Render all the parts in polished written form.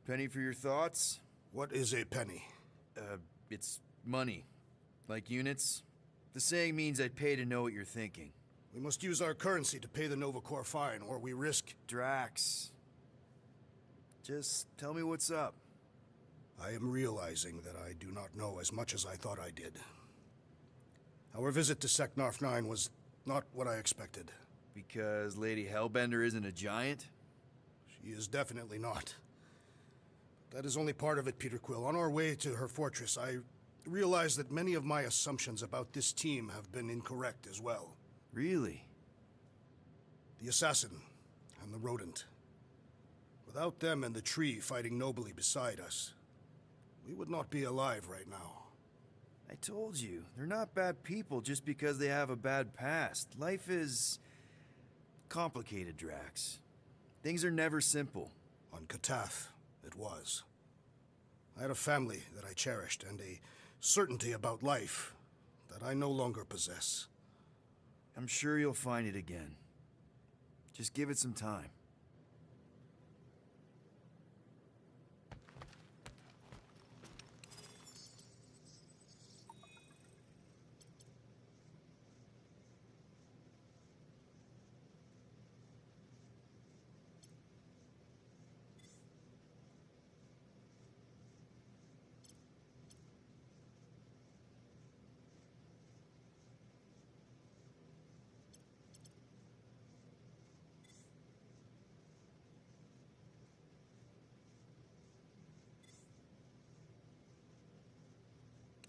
Penny for your thoughts? What is a penny? It's money. Like units. The saying means I'd pay to know what you're thinking. We must use our currency to pay the Nova Corps fine, or we risk... Drax. Just tell me what's up. I am realizing that I do not know as much as I thought I did. Our visit to Seknarf 9 was not what I expected. Because Lady Hellbender isn't a giant? She is definitely not. That is only part of it, Peter Quill. On our way to her fortress, I realized that many of my assumptions about this team have been incorrect as well. Really? The assassin and the rodent. Without them and the tree fighting nobly beside us, we would not be alive right now. I told you, they're not bad people just because they have a bad past. Life is... complicated, Drax. Things are never simple. On Katath, it was. I had a family that I cherished and a certainty about life that I no longer possess. I'm sure you'll find it again. Just give it some time.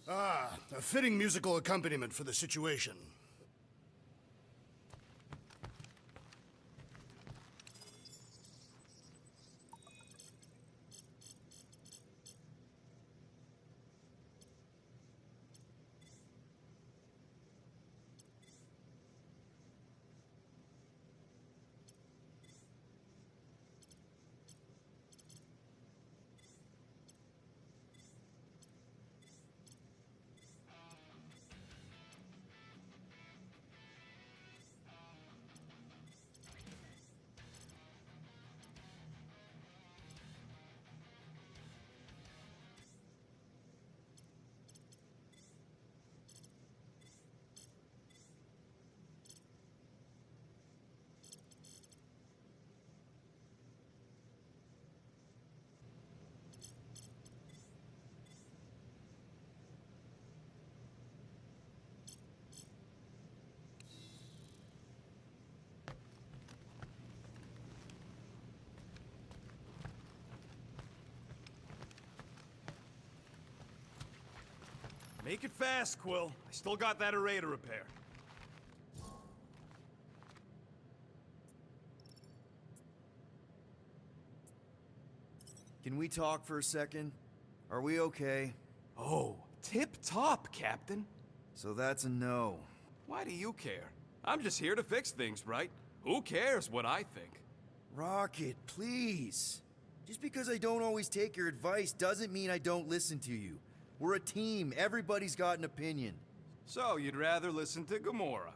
Ah, a fitting musical accompaniment for the situation. Make it fast, Quill. I still got that array to repair. Can we talk for a second? Are we okay? Oh, tip-top, Captain. So that's a no. Why do you care? I'm just here to fix things, right? Who cares what I think? Rocket, please. Just because I don't always take your advice doesn't mean I don't listen to you. We're a team. Everybody's got an opinion. So, you'd rather listen to Gamora?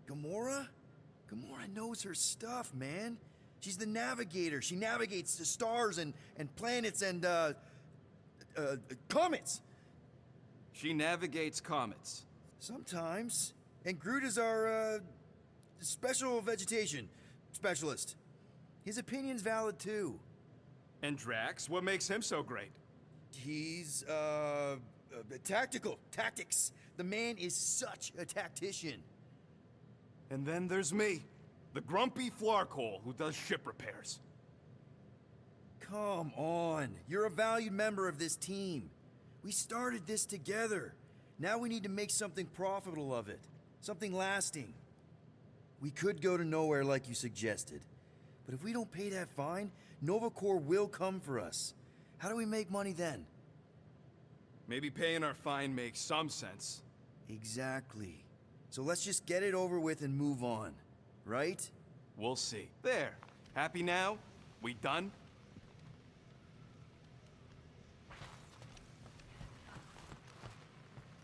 Gamora? Gamora knows her stuff, man. She's the navigator. She navigates the stars and planets and, comets. She navigates comets. Sometimes. And Groot is our, special vegetation specialist. His opinion's valid, too. And Drax? What makes him so great? He's, tactical. Tactics. The man is such a tactician. And then there's me, the grumpy flarkhole who does ship repairs. Come on. You're a valued member of this team. We started this together. Now we need to make something profitable of it. Something lasting. We could go to nowhere like you suggested. But if we don't pay that fine, Nova Corps will come for us. How do we make money then? Maybe paying our fine makes some sense. Exactly. So let's just get it over with and move on. Right? We'll see. There. Happy now? We done?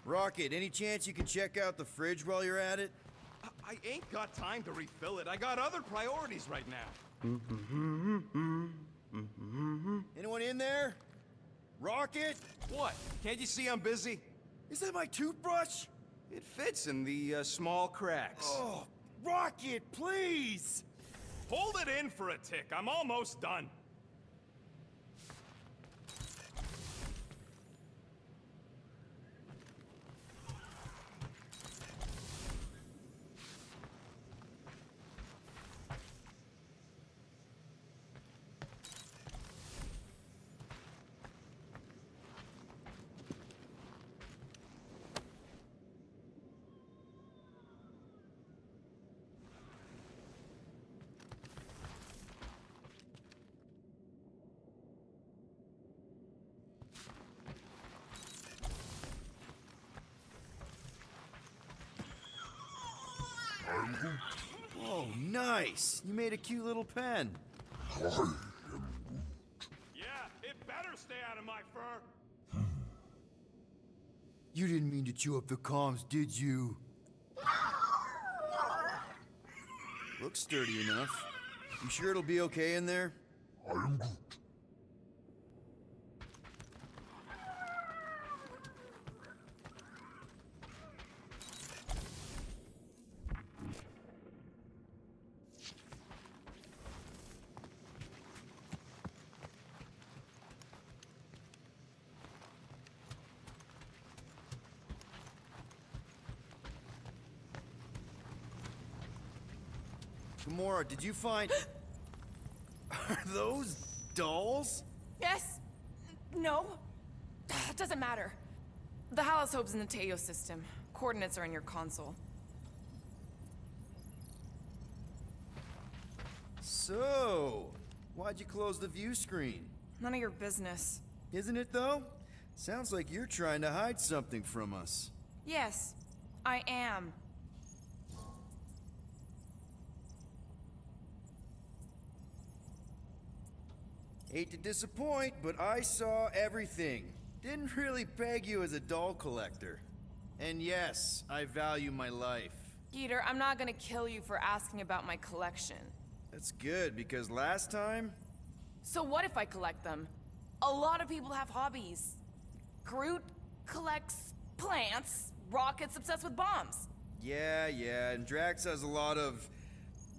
Rocket, any chance you can check out the fridge while you're at it? I ain't got time to refill it. I got other priorities right now. Anyone in there? Rocket? What? Can't you see I'm busy? Is that my toothbrush? It fits in the small cracks. Oh, Rocket, please! Hold it in for a tick. I'm almost done. Oh, nice! You made a cute little pen. Yeah, it better stay out of my fur. You didn't mean to chew up the comms, did you? Looks sturdy enough. You sure it'll be okay in there? Gamora, did you find... Are those dolls? Yes. No. It doesn't matter. The Hallis Hope's in the Teo system. Coordinates are in your console. So, why'd you close the view screen? None of your business. Isn't it, though? Sounds like you're trying to hide something from us. Yes, I am. Hate to disappoint, but I saw everything. Didn't really peg you as a doll collector. And yes, I value my life. Peter, I'm not gonna kill you for asking about my collection. That's good, because last time... So what if I collect them? A lot of people have hobbies. Groot collects plants, Rocket's obsessed with bombs. Yeah, and Drax has a lot of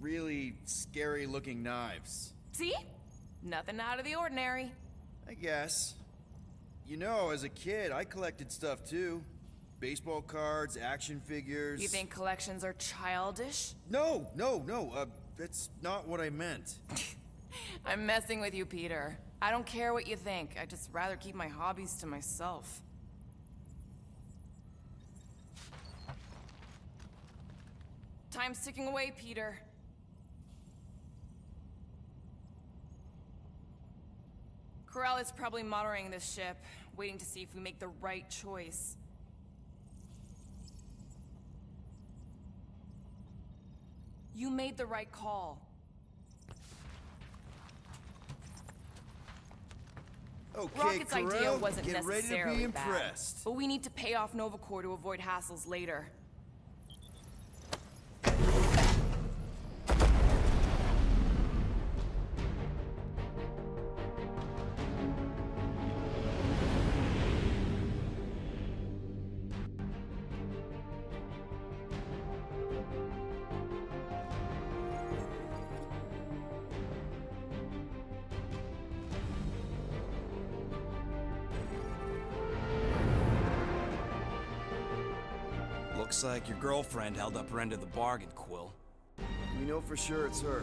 really scary-looking knives. See? Nothing out of the ordinary. I guess. You know, as a kid, I collected stuff too. Baseball cards, action figures... You think collections are childish? No, that's not what I meant. I'm messing with you, Peter. I don't care what you think. I'd just rather keep my hobbies to myself. Time's ticking away, Peter. Corral is probably monitoring this ship, waiting to see if we make the right choice. You made the right call. Okay, Rocket's idea Corel, wasn't get ready to necessarily be impressed. bad, but we need to pay off Nova Corps to avoid hassles later. Looks like your girlfriend held up her end of the bargain, Quill. We know for sure it's her.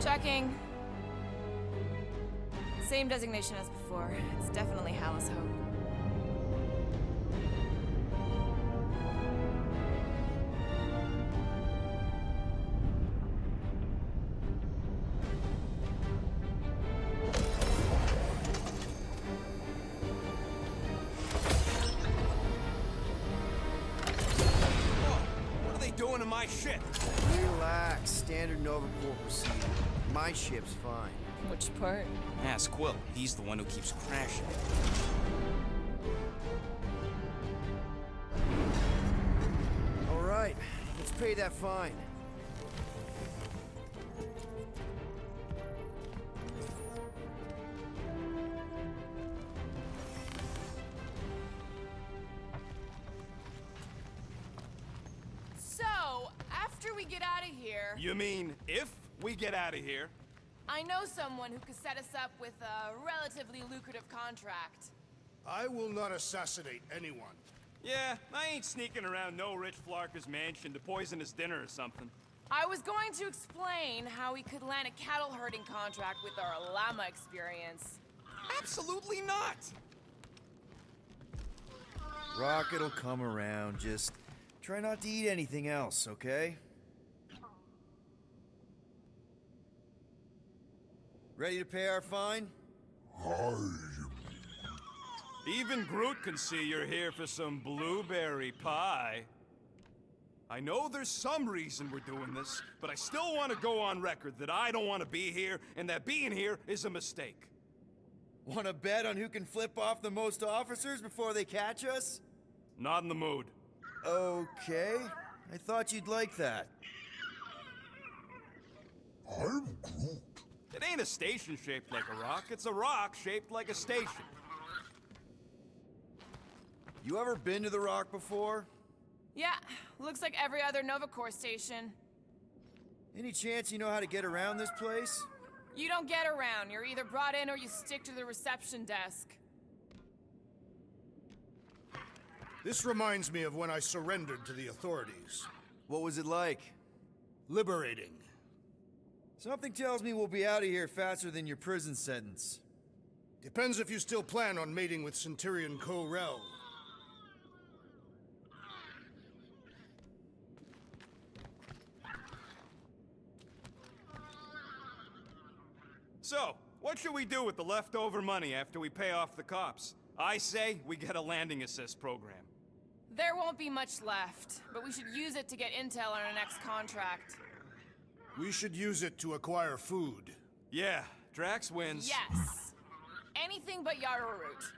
Checking. Same designation as before. It's definitely Hallis Hope. What are they doing to my ship? Relax, standard Nova Corps procedure. My ship's fine. Which part? Ask Quill. He's the one who keeps crashing. All right, let's pay that fine. get out of here, You mean if we get out of here? I know someone who could set us up with a relatively lucrative contract. I will not assassinate anyone. Yeah, I ain't sneaking around no rich Flarker's mansion to poison his dinner or something. I was going to explain how we could land a cattle herding contract with our llama experience. Absolutely not! Rocket'll come around, just try not to eat anything else, okay? Ready to pay our fine? Even Groot can see you're here for some blueberry pie. I know there's some reason we're doing this, but I still want to go on record that I don't want to be here, and that being here is a mistake. Wanna bet on who can flip off the most officers before they catch us? Not in the mood. Okay. I thought you'd like that. It ain't a station shaped like a rock, it's a rock shaped like a station. You ever been to the Rock before? Yeah, looks like every other Nova Corps station. Any chance you know how to get around this place? You don't get around. You're either brought in or you stick to the reception desk. This reminds me of when I surrendered to the authorities. What was it like? Liberating. Something tells me we'll be out of here faster than your prison sentence. Depends if you still plan on mating with Centurion Ko-Rel. So, what should we do with the leftover money after we pay off the cops? I say we get a landing assist program. There won't be much left, but we should use it to get intel on our next contract. We should use it to acquire food. Yeah, Drax wins. Yes. Anything but Yarrow Root.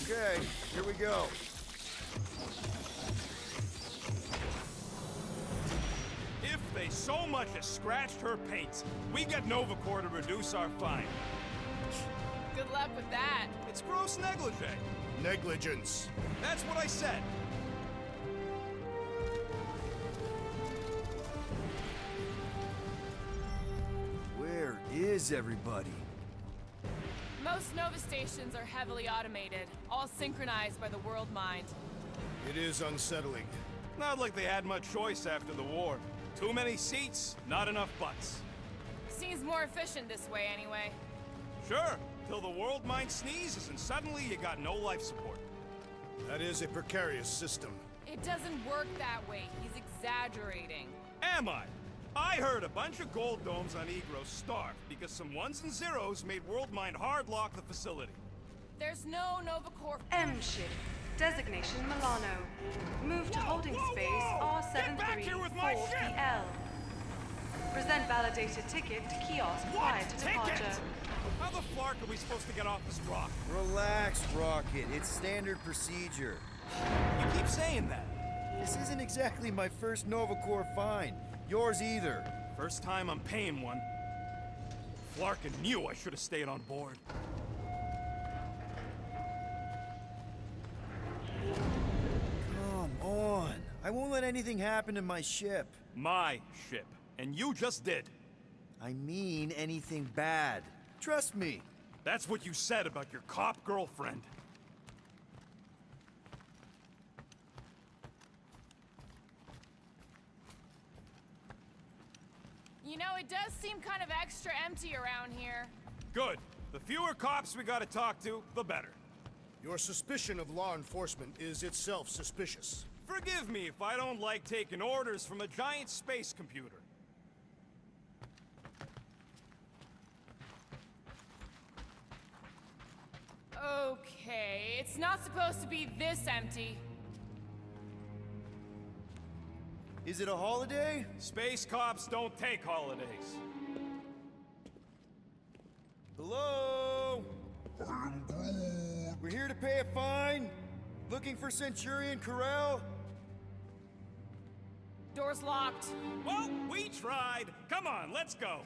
Okay, here we go. If they so much as scratched her paints, we get Nova Corps to reduce our fine. Good luck with that. It's gross negligee. Negligence. That's what I said. Where is everybody? Most Nova stations are heavily automated, all synchronized by the world mind. It is unsettling. Not like they had much choice after the war. Too many seats, not enough butts. Seems more efficient this way anyway. Sure, till the world mind sneezes and suddenly you got no life support. That is a precarious system. It doesn't work that way. He's exaggerating. Am I? I heard a bunch of gold domes on Egros starved because some ones and zeros made Worldmind hardlock the facility. There's no Nova Corps. M ship. Designation Milano. Move to holding space Get back here with my ship! R734PL. Present validated ticket to kiosk prior to departure. How the flark are we supposed to get off this rock? Relax, Rocket. It's standard procedure. You keep saying that. This isn't exactly my first Nova Corps find. Yours either. First time I'm paying one. Flarkin knew I should have stayed on board. Come on. I won't let anything happen to my ship. My ship. And you just did. I mean anything bad. Trust me. That's what you said about your cop girlfriend. You know, it does seem kind of extra empty around here. Good. The fewer cops we gotta talk to, the better. Your suspicion of law enforcement is itself suspicious. Forgive me if I don't like taking orders from a giant space computer. Okay, it's not supposed to be this empty. Is it a holiday? Space cops don't take holidays. Hello? We're here to pay a fine. Looking for Centurion Corel? Door's locked. Well, we tried. Come on, let's go.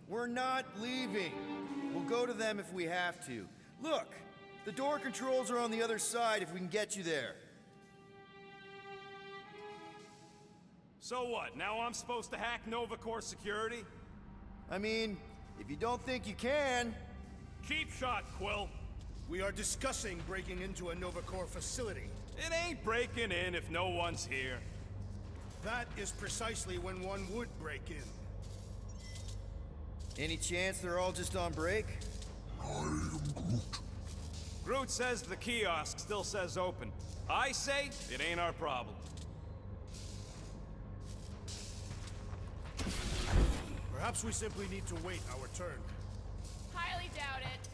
We're not leaving. We'll go to them if we have to. Look, The door controls are on the other side if we can get you there. So what, now I'm supposed to hack Nova Corps security? I mean, if you don't think you can... Cheap shot, Quill. We are discussing breaking into a Nova Corps facility. It ain't breaking in if no one's here. That is precisely when one would break in. Any chance they're all just on break? Groot says the kiosk still says open. I say it ain't our problem. Perhaps we simply need to wait our turn. Highly doubt it.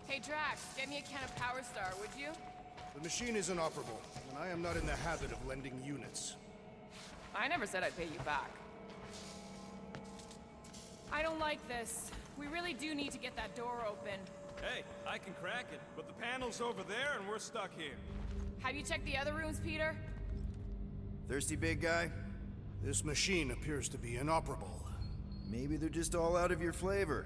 Hey Drax, get me a can of Power Star, would you? The machine is inoperable, and I am not in the habit of lending units. I never said I'd pay you back. I don't like this. We really do need to get that door open. Hey, I can crack it, but the panel's over there and we're stuck here. Have you checked the other rooms, Peter? Thirsty, big guy? This machine appears to be inoperable. Maybe they're just all out of your flavor.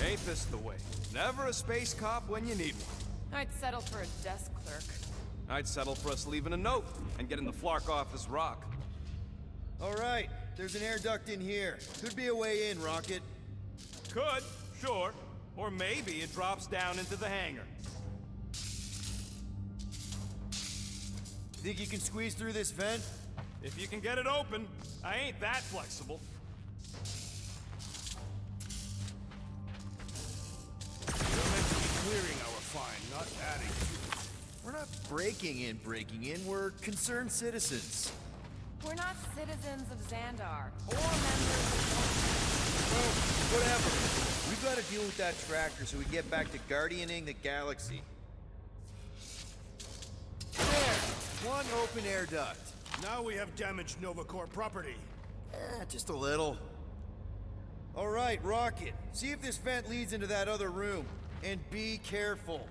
Ain't this the way? Never a space cop when you need one. I'd settle for a desk clerk. I'd settle for us leaving a note and getting the Flark off this rock. All right, there's an air duct in here. Could be a way in, Rocket. Could, sure. Or maybe it drops down into the hangar. Think you can squeeze through this vent? If you can get it open, I ain't that flexible. We're meant to be clearing our fine, not adding to it. We're not breaking in, we're concerned citizens. We're not citizens of Xandar, or members of... Well, whatever. We've got to deal with that tractor so we get back to guardianing the galaxy. There! One open air duct. Now we have damaged Nova Corps property. Just a little. All right, Rocket. See if this vent leads into that other room. And be careful.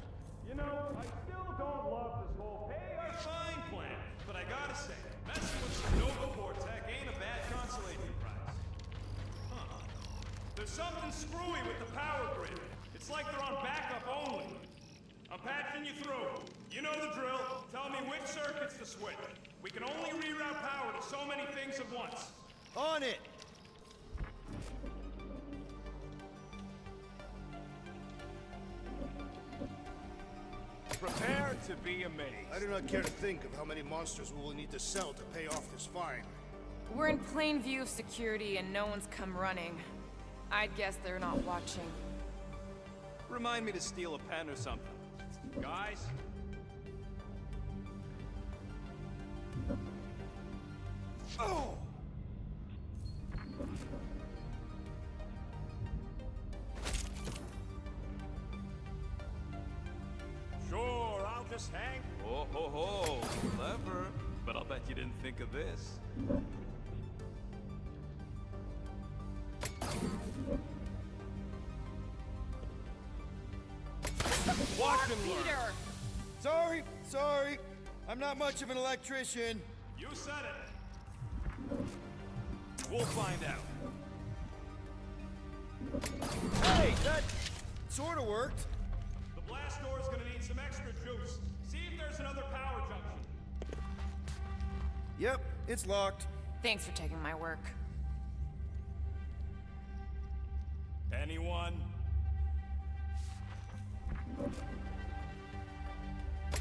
You know, I still don't love this whole pay our fine plan, but I gotta say, messing with some Nova Corps tech ain't a bad consolation prize. Huh. There's something screwy with the power grid. It's like they're on backup only. I'm patching you through. You know the drill. Tell me which circuits to switch. We can only reroute power to so many things at once. On it! Prepare to be amazed. I do not care to think of how many monsters we will need to sell to pay off this fine. We're in plain view of security and no one's come running. I'd guess they're not watching. Remind me to steal a pen or something. Guys? Oh! Sure, I'll just hang. Oh, ho, ho. Clever. But I'll bet you didn't think of this. Watch and learn. Peter! Sorry. I'm not much of an electrician. You said it. We'll find out. Hey, that sort of worked. The blast door's gonna need some extra juice. See if there's another power junction. Yep, it's locked. Thanks for taking my work. Anyone?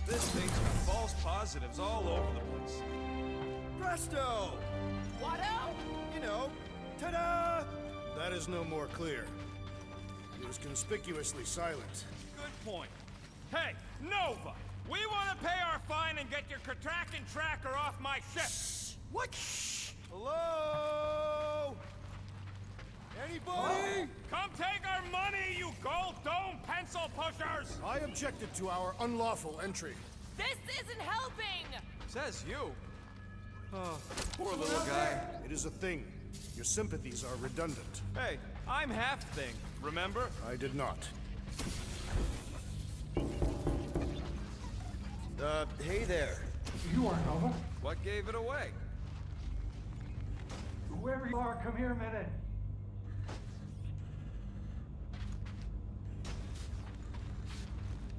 This thing's got false positives all over the place. Presto! Watto? You know, ta-da! That is no more clear. It was conspicuously silent. Good point. Hey, Nova! We want to pay our fine and get your Kratrakan tracker off my ship! What? Hello? Anybody? Come take our money, you gold dome pencil pushers! I objected to our unlawful entry. This isn't helping! Says you. Oh, poor little guy. It is a thing. Your sympathies are redundant. Hey, I'm half thing, remember? I did not. Hey there. You aren't Nova. What gave it away? Whoever you are, come here a minute.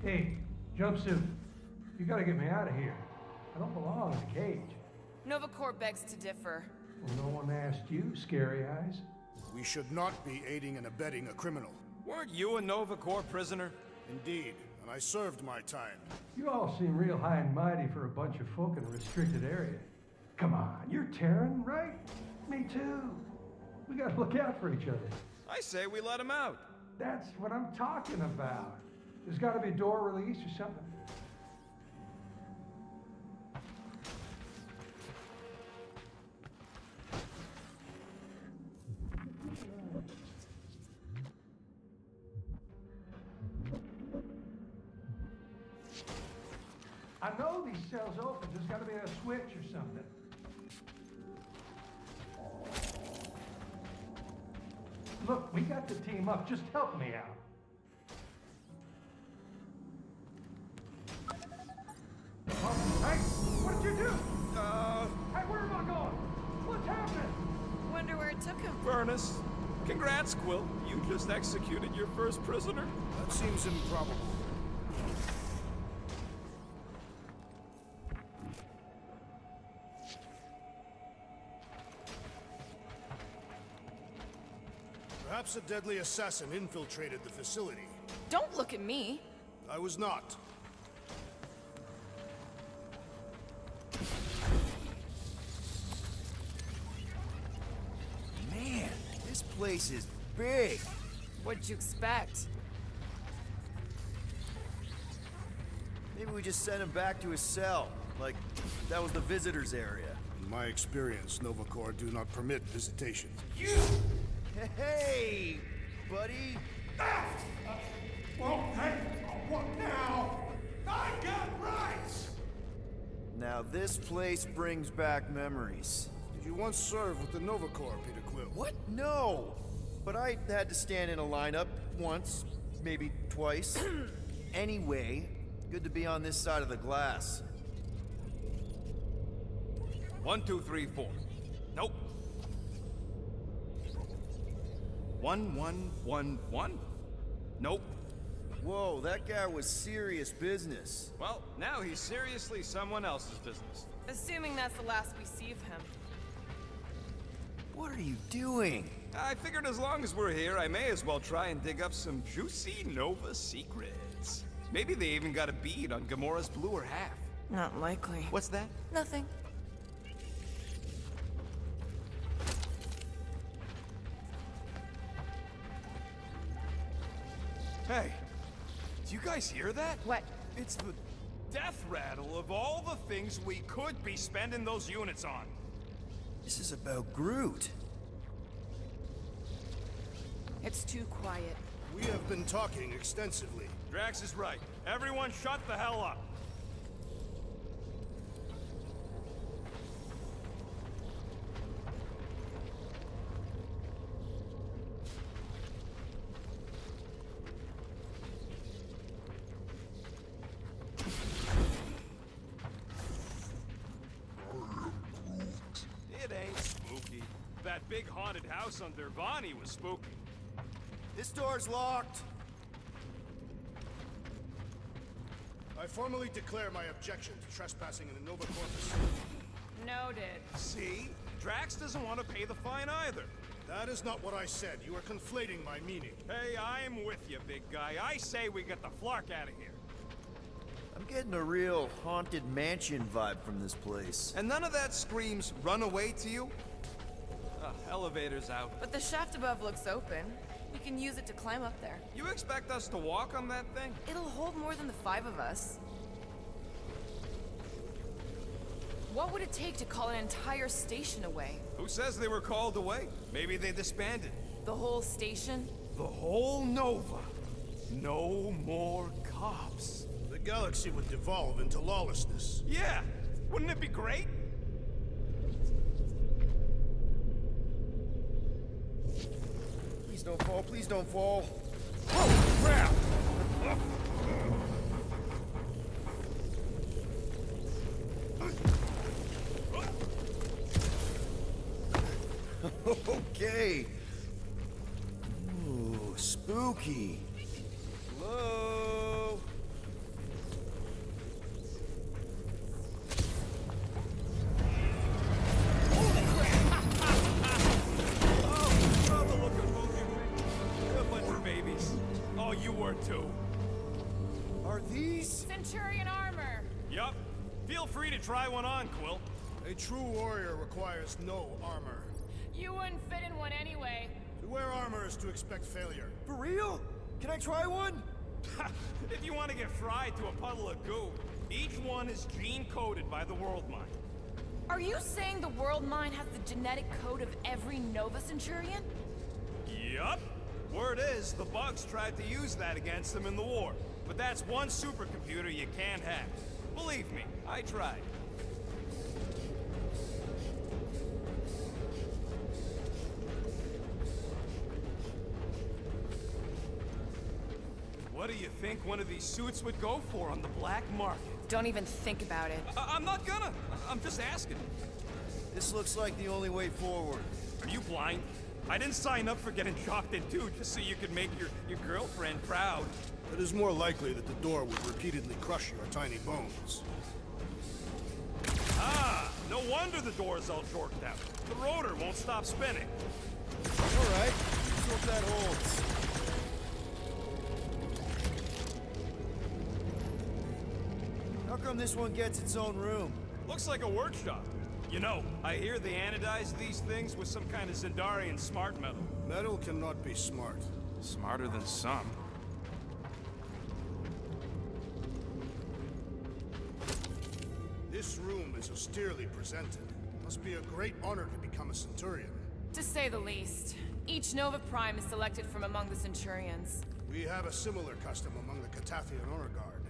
Hey, jumpsuit. You gotta get me out of here. I don't belong in a cage. Nova Corps begs to differ. Well, no one asked you, Scary Eyes. We should not be aiding and abetting a criminal. Weren't you a Nova Corps prisoner? Indeed, and I served my time. You all seem real high and mighty for a bunch of folk in a restricted area. Come on, you're Terran, right? Me too. We gotta look out for each other. I say we let him out. That's what I'm talking about. There's gotta be a door release or something. I know these cells open. There's gotta be a switch or something. Look, we got to team up. Just help me out. Oh, hey, what did you do? Hey, where am I going? What's happening? Wonder where it took him. Furnace. Congrats, Quill. You just executed your first prisoner. That seems improbable. Perhaps a deadly assassin infiltrated the facility. Don't look at me. I was not. Man, this place is big. What'd you expect? Maybe we just send him back to his cell. Like, that was the visitor's area. In my experience, Nova Corps do not permit visitations. Hey, buddy. Well, hey, what now? I got rights! Now this place brings back memories. Did you once serve with the Nova Corps, Peter Quill? What? No! But I had to stand in a lineup once, maybe twice. Anyway, good to be on this side of the glass. 1, 2, 3, 4. Nope. 1, 1, 1, 1. Nope. Whoa, that guy was serious business. Well, now he's seriously someone else's business. Assuming that's the last we see of him. What are you doing? I figured as long as we're here, I may as well try and dig up some juicy Nova secrets. Maybe they even got a bead on Gamora's bluer half. Not likely. What's that? Nothing. Hey, do you guys hear that? What? It's the death rattle of all the things we could be spending those units on. This is about Groot. It's too quiet. We have been talking extensively. Drax is right. Everyone shut the hell up. It ain't spooky. That big haunted house on Dervani was spooky. This door's locked. I formally declare my objection to trespassing in a Nova Corps facility. Noted. See? Drax doesn't want to pay the fine either. That is not what I said. You are conflating my meaning. Hey, I'm with you, big guy. I say we get the flark out of here. I'm getting a real haunted mansion vibe from this place. And none of that screams run away to you? Elevator's out. But the shaft above looks open. We can use it to climb up there. You expect us to walk on that thing? It'll hold more than the 5 of us. What would it take to call an entire station away? Who says they were called away? Maybe they disbanded. The whole station? The whole Nova. No more cops. The galaxy would devolve into lawlessness. Yeah, wouldn't it be great? Please don't fall, please don't fall. Oh, crap! Okay. Ooh, spooky. Hello? Love the look of both of you. You're a bunch of babies. Oh, you were too. Are these? Centurion armor. Yup. Feel free to try one on, Quill. A true warrior requires no armor. You wouldn't fit in one anyway. To wear armor is to expect failure. For real? Can I try one? If you want to get fried to a puddle of goo, each one is gene-coded by the World Mind. Are you saying the World Mind has the genetic code of every Nova Centurion? Yup. Word is, the bugs tried to use that against them in the war. But that's one supercomputer you can't have. Believe me, I tried. What do you think one of these suits would go for on the black market? Don't even think about it. I'm not gonna. I'm just asking. This looks like the only way forward. Are you blind? I didn't sign up for getting chalked in two just so you could make your girlfriend proud. It is more likely that the door would repeatedly crush your tiny bones. Ah, no wonder the door's all jorked out. The rotor won't stop spinning. All right, let's hope that holds. How come this one gets its own room? Looks like a workshop. You know, I hear they anodize these things with some kind of Zendarian smart metal. Metal cannot be smart. Smarter than some. This room is austerely presented. Must be a great honor to become a Centurion. To say the least. Each Nova Prime is selected from among the Centurions. We have a similar custom among the Catathian Honor Guard.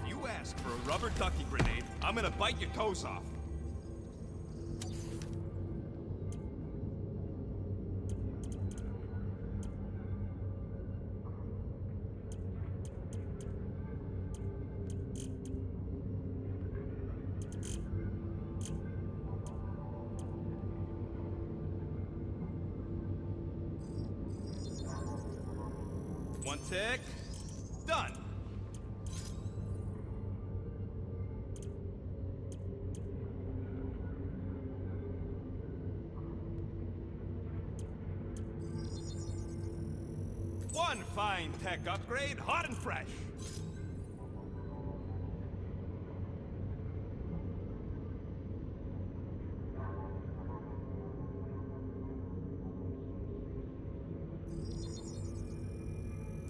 If you ask for a rubber ducky grenade, I'm gonna bite your toes off. One tick. Done. One fine tech upgrade, hot and fresh.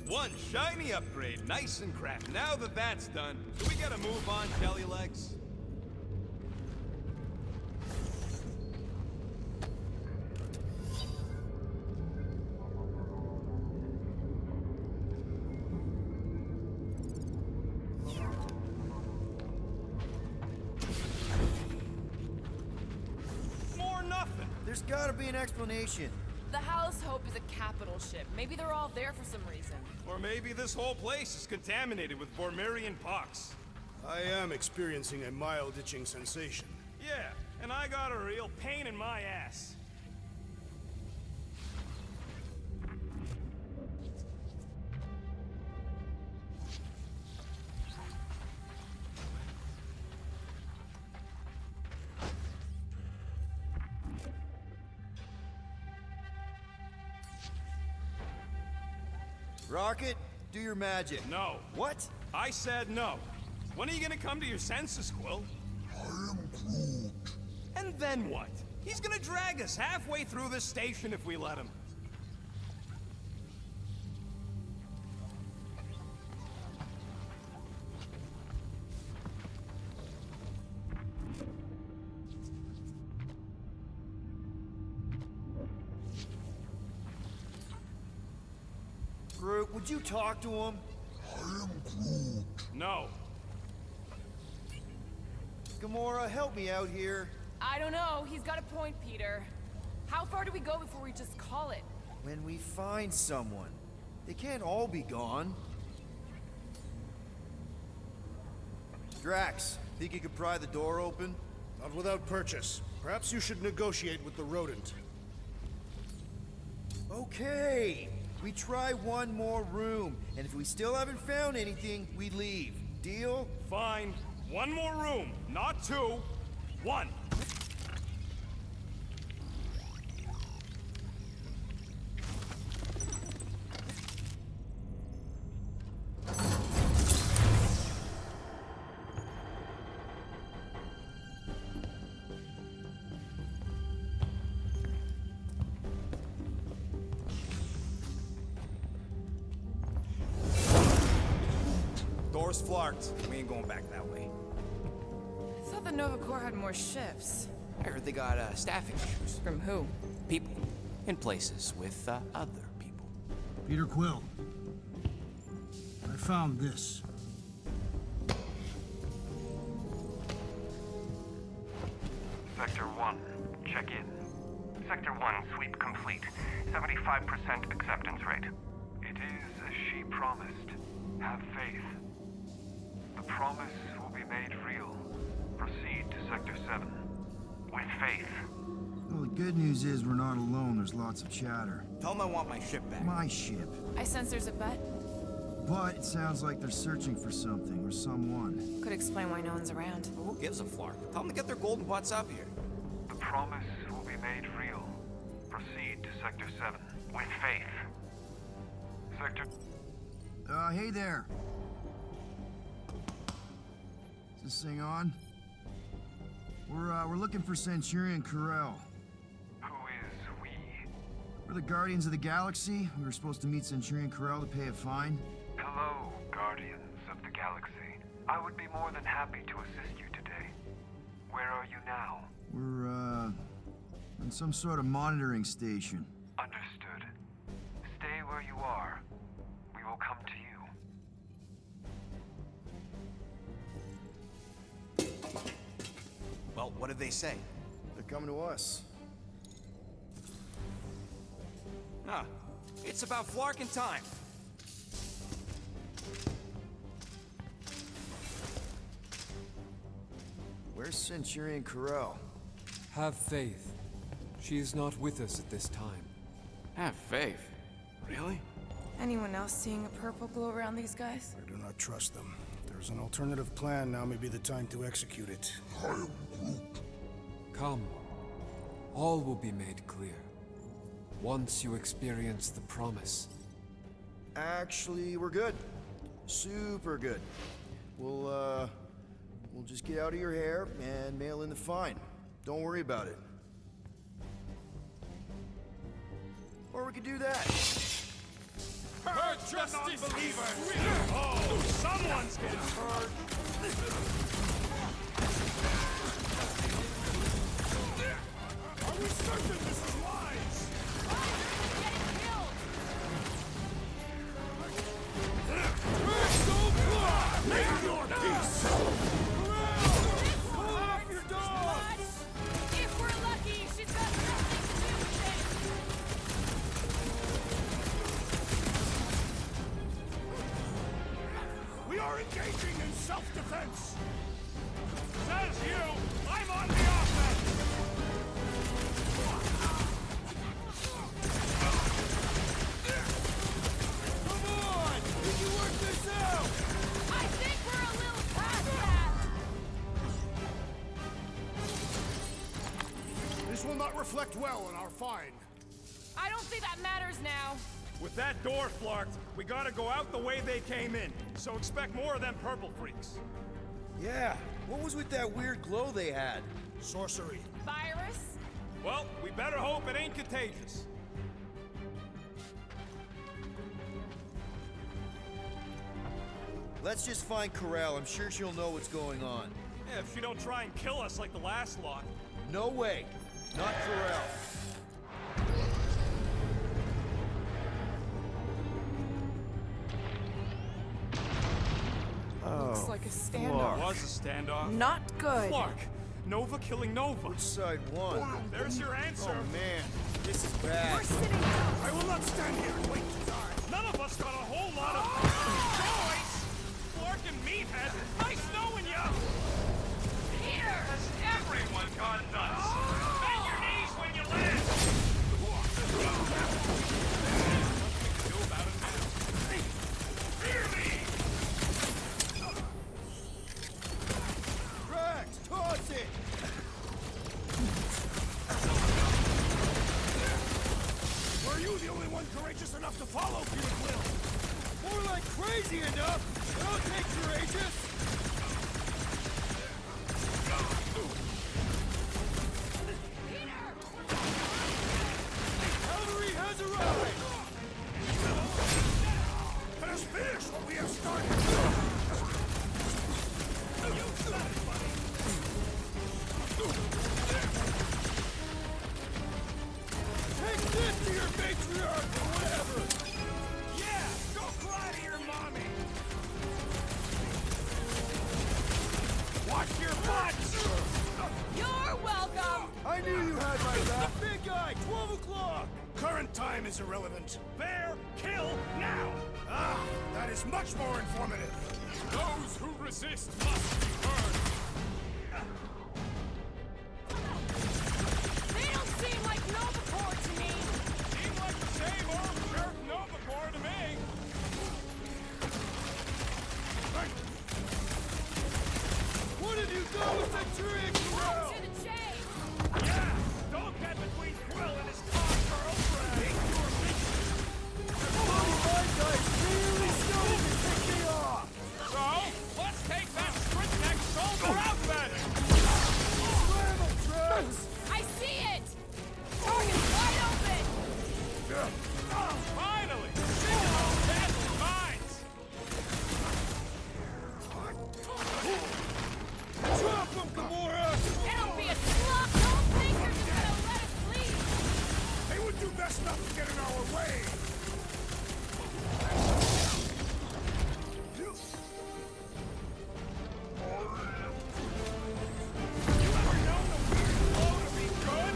One shiny upgrade, nice and cracked. Now that that's done, do we gotta move on, Jelly Legs? More nothing. There's gotta be an explanation. The House Hope is a capital ship. Maybe they're all there for some reason. Or maybe this whole place is contaminated with Vormirian pox. I am experiencing a mild itching sensation. Yeah, and I got a real pain in my ass. Rocket, do your magic. No. What? I said no. When are you gonna come to your senses, Quill? I am Groot. And then what? He's gonna drag us halfway through this station if we let him. Groot, would you talk to him? I am Groot. No. Gamora, help me out here. I don't know. He's got a point, Peter. How far do we go before we just call it? When we find someone. They can't all be gone. Drax, think you could pry the door open? Not without purchase. Perhaps you should negotiate with the rodent. Okay. We try one more room, and if we still haven't found anything, we leave. Deal? Fine. One more room, not two. One. Door's flarked. We ain't going back that way. I thought the Nova Corps had more ships. I heard they got staffing issues. From who? People in places with other people. Peter Quill. I found this. Sector 1, check in. Sector 1, sweep complete. 75% acceptance rate. It is as she promised. Have faith. The promise will be made real. Proceed to Sector 7. With faith. Well, the good news is we're not alone. There's lots of chatter. Tell them I want my ship back. My ship. I sense there's a bet. But it sounds like they're searching for something or someone. Could explain why no one's around. Who gives a flark? Tell them to get their golden butts up here. The promise will be made real. Proceed to Sector 7. With faith. Sector... Hey there. Is this thing on? We're looking for Centurion Carell. Who is we? We're the Guardians of the Galaxy. We were supposed to meet Centurion Carell to pay a fine. Hello, Guardians of the Galaxy. I would be more than happy to assist you today. Where are you now? We're, in some sort of monitoring station. Understood. Stay where you are. We will come to you. Well, what did they say? They're coming to us. Ah, it's about flarking time. Where's Centurion Carell? Have faith. She is not with us at this time. Have faith. Really? Anyone else seeing a purple glow around these guys? I do not trust them. If there's an alternative plan, now may be the time to execute it. I am Groot. Come. All will be made clear. Once you experience the promise. Actually, we're good. Super good. We'll just get out of your hair and mail in the fine. Don't worry about it. Or we could do that. Her justice is real. Oh, someone's getting hurt. Are we certain this is wise? Make your peace. Pull off your dog. If we're lucky, she's got something to do with it. We are engaging in self-defense. Says you. I'm on the offense. Come on! We can work this out! I think we're a little past that. This will not reflect well on our fine. I don't think that matters now. With that door flarked, we gotta go out the way they came in. So expect more of them purple freaks. Yeah, what was with that weird glow they had? Sorcery. Virus? Well, we better hope it ain't contagious. Let's just find Carell. I'm sure she'll know what's going on. Yeah, if she don't try and kill us like the last lot. No way. Not Carell. Looks like a standoff. Was a standoff. Not good. Clark, Nova killing Nova. Which side won? There's your answer. Oh man, this is bad. We're sitting out. I will not stand here and wait to die. None of us got a whole lot of choice. Clark and Meathead, nice knowing ya. Here, has everyone gone nuts? Bend your knees when you land. Do about it now. Fear me. Drax, toss it! Were you the only one courageous enough to follow Peter Quill? More like crazy enough! Don't take courageous! Cavalry has arrived! Let us finish what we have started! Take this to your matriarch or whatever! Yeah! Go cry to your mommy! Watch your butts! You're welcome. I knew you had my back! Big guy, 12 o'clock! Current time is irrelevant. Bear, kill, now! Ah, that is much more informative. Those who resist must be burned. They don't seem like Nova Corps to me. Seem like the same old jerk Nova Corps to me. One of you go with Centurion Corral! To the chase. Yeah! Don't get between Quill and his cock girlfriend! Oh, my guy's really starting to pick me off! So, let's take that sprint-neck soldier out then! Slam him, Drax! I see it. Target's wide open. Finally! Signal deadly minds! Drop him, Gamora! It'll be a slump. Don't think you're just gonna let us leave. They would do best not to get in our way! You ever known a weird blow to be good?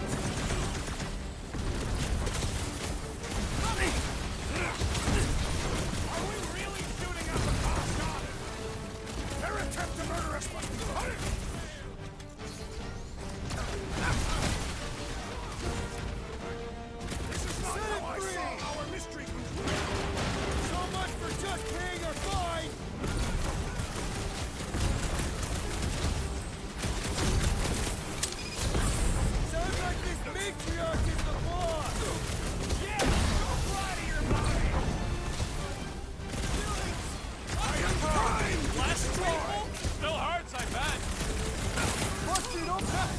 Are we really shooting at the cost on it? Their attempt to murder us must be punished! This is not Set how it I free! saw our mystery conclude! So much for just paying our fine! Sounds like this matriarch is the boss! Yeah! Go fly to your mommy! I am primed! Less painful? Still hurts, I bet! Busty, don't pass!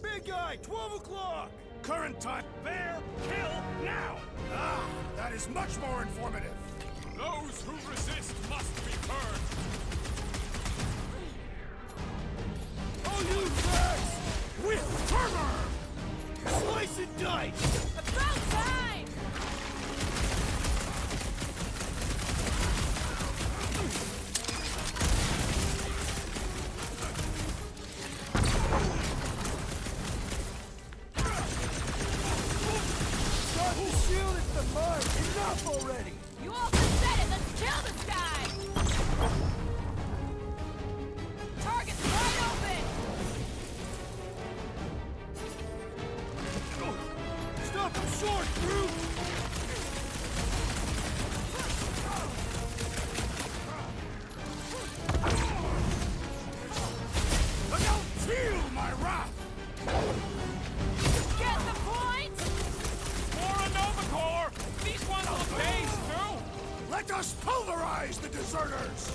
Big guy, 12 o'clock! Current time, bear, kill, now! Ah, that is much more informative. Those who resist must be burned. Oh, you Drax! With fervor! Slice and dice! About time. Start the shield at the mine! Enough already! You all said it. Let's kill this guy. Target's wide open. Stop him short, brute! Now feel my wrath! Get the point. For a Nova Corps! These ones will phase too! Let us pulverize the deserters!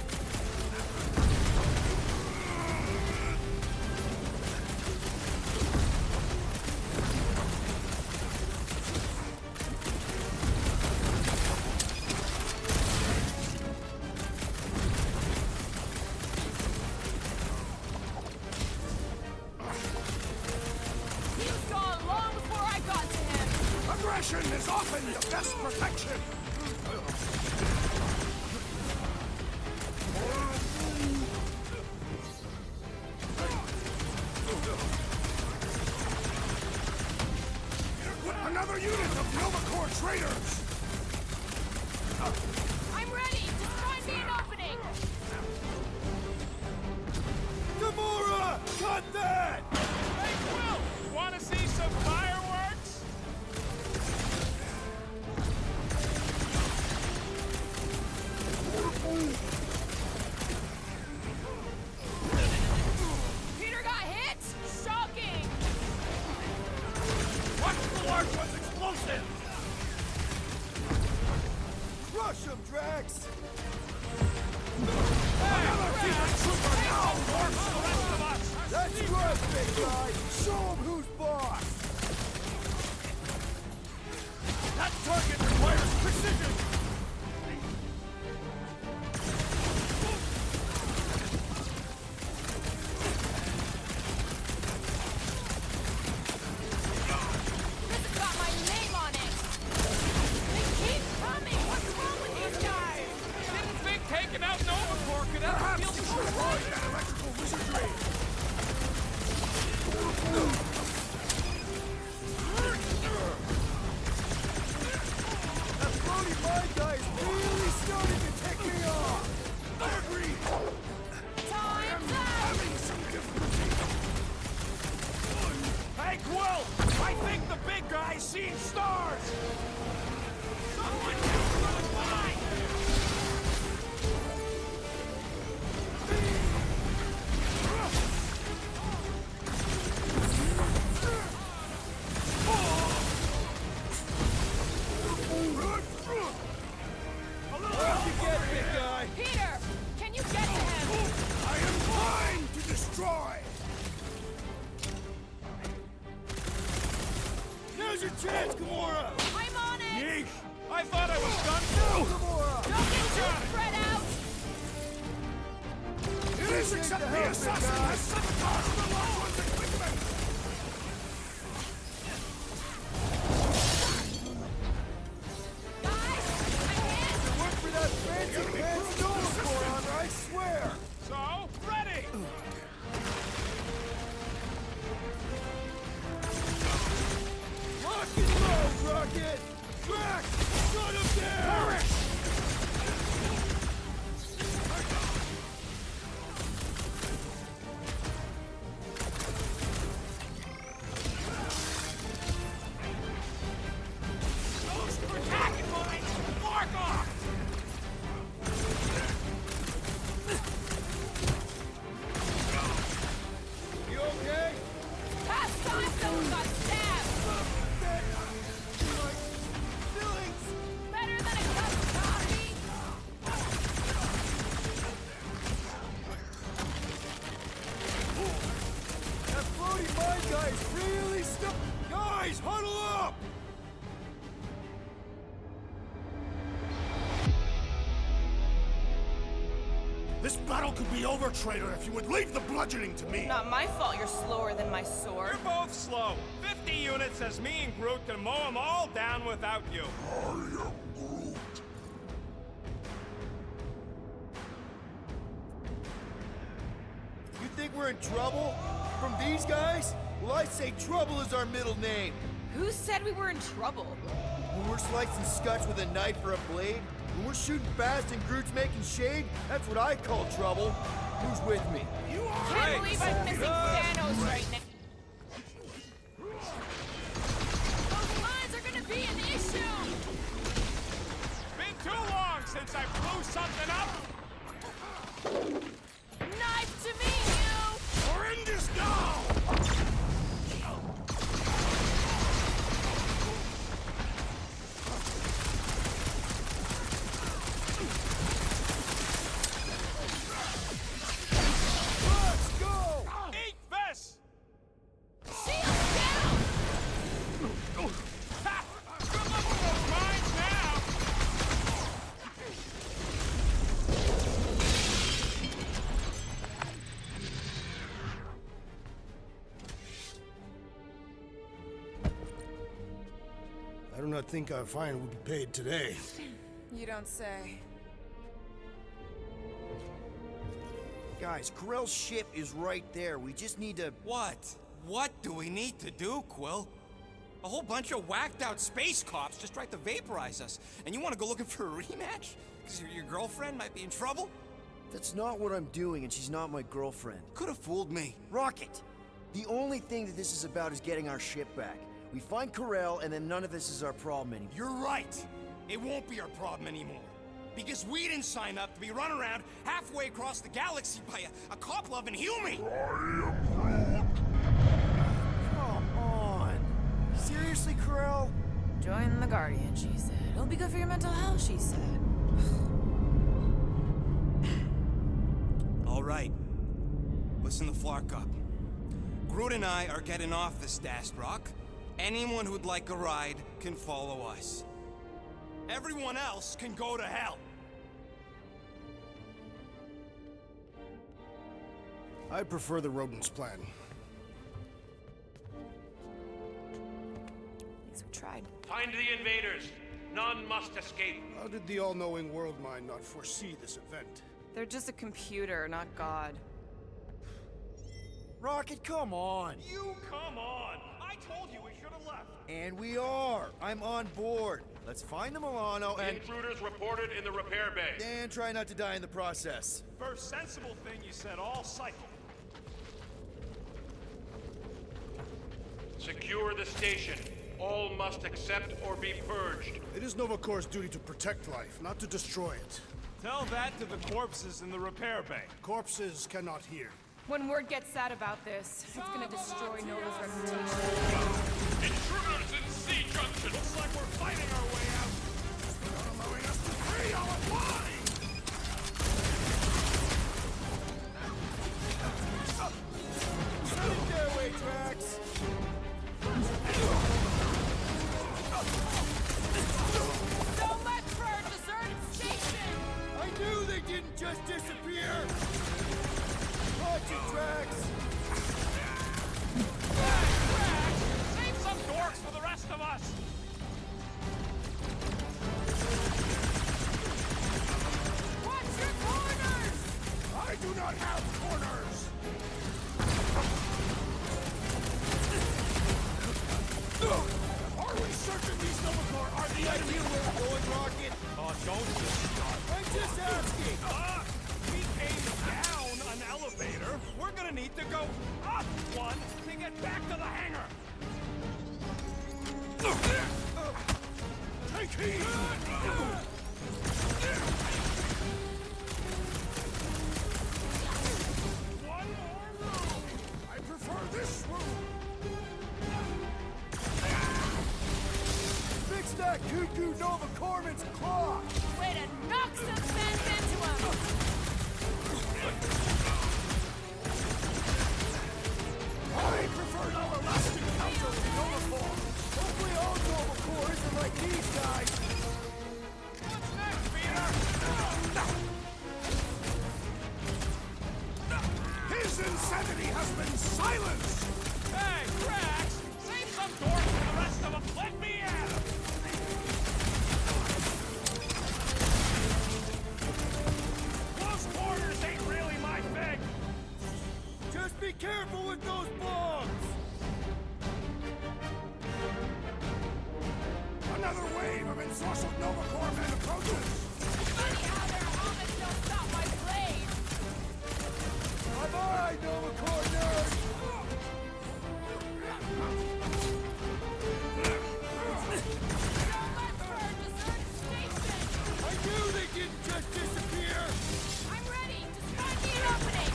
He was gone long before I got weapon, the best protection! Another unit of Nova Corps traitors! I'm ready! Just find me an opening! Gamora! Cut that! Hey, Quill! Want to see some fireworks? Peter got hit? Shocking! Watch the large one's explosive! Crush him, Drax! That's right, big guy! Show him who's boss! That target requires precision! This has got my name on it! They keep coming! What's wrong with these guys? Didn't think taking out Nova Corps could ever feel so right! That electrical wizardry! That floaty mind guy is really starting to tick me off! I agree! Time's up! Having some difficulty! Hey, Quill! I think the big guy's seen stars! Someone help from behind! How'd you get, big guy? Peter! Can you get to him? I am trying to destroy! Now's your chance, Gamora! I'm on it! Yeesh! I thought I was done too! Gamora! Don't get too spread out! It is except the assassin has sabotaged the large one's equipment! Guys! I can't! Work for that fancy pants Nova Corps on, I swear! So, ready! Rock and roll, Rocket! Drax! Shut him down! Perish! Those attacking lines! Mark off! You okay? Past time someone got stabbed! My feelings! Better than a cup of coffee! That floaty mind guy is really stuck! Guys, huddle up! This battle could be over, traitor, if you would leave the bludgeoning to me! Not my fault you're slower than my sword. You're both slow. 50 units says me and Groot can mow them all down without you. I am Groot. You think we're in trouble? From these guys? Well, I say trouble is our middle name. Who said we were in trouble? When we're slicing scutch with a knife or a blade, when we're shooting fast and Groot's making shade, that's what I call trouble. Who's with me? You are Can't believe I'm missing Thanos right now. Those lines are gonna be an issue! Been too long since I blew something up. Knife to me, you! horrendous now! Let's go! Eat this! Shield down! Ha! Good luck with those mines now! think our fine will be paid today. You don't say. Guys, Corell's ship is right there. We just need to... What? What do we need to do, Quill? A whole bunch of whacked out space cops just tried to vaporize us. And you want to go looking for a rematch? Because your girlfriend might be in trouble? That's not what I'm doing, and she's not my girlfriend. Could have fooled me. Rocket! The only thing that this is about is getting our ship back. We find Corell, and then none of this is our problem anymore. You're right. It won't be our problem anymore. Because we didn't sign up to be run around halfway across the galaxy by a cop-loving human! Come on! Seriously, Corell? Join the Guardian, she said. It'll be good for your mental health, she said. All right. Listen to Flark up. Groot and I are getting off this Dast Rock. Anyone who'd like a ride can follow us. Everyone else can go to hell. I prefer the rodents plan. At least we tried. Find the invaders. None must escape. How did the all-knowing world mind not foresee this event? They're just a computer, not God. Rocket, come on! You come on! I told you we should have left. And we are! I'm on board. Let's find the Milano and... Intruders reported in the repair bay. And try not to die in the process. First sensible thing you said all cycle. Secure the station. All must accept or be purged. It is Nova Corps' duty to protect life, not to destroy it. Tell that to the corpses in the repair bay. Corpses cannot hear. When word gets out about this, it's gonna destroy Nova's reputation. Intruders in C junction. Looks like we're fighting our way out. Not allowing us to free all at once! Send it their way, Drax! So much for our deserted station! I knew they didn't just disappear! Watch it, Drax! Save some dorks for the rest of us. Watch your corners! I do not have corners! Are we certain these Nova Corps are the enemy? Where we're going, Rocket? Oh, don't just start. I'm just asking! We came down an elevator. We're gonna need to go up one to get back to the hangar. Take heed! One more room. I prefer this room! Fix that cuckoo Nova Corpsman's clock! Way to knock some sense into him! I prefer no elastic counter with Nova Corps! Hopefully all Nova Corps isn't like these guys! What's next, Peter? His insanity has been silenced! Hey, Drax! Save some dorks for the rest of them. Let me at 'em. Close quarters ain't really my thing. Just be careful with those bombs! Another wave of ensorcelled Nova Corps men approaches! Funny how their homage don't stop my blade! Bye-bye, Nova Corps nerds! So much for our deserted station! I knew they didn't just disappear! I'm ready! Just find me an opening!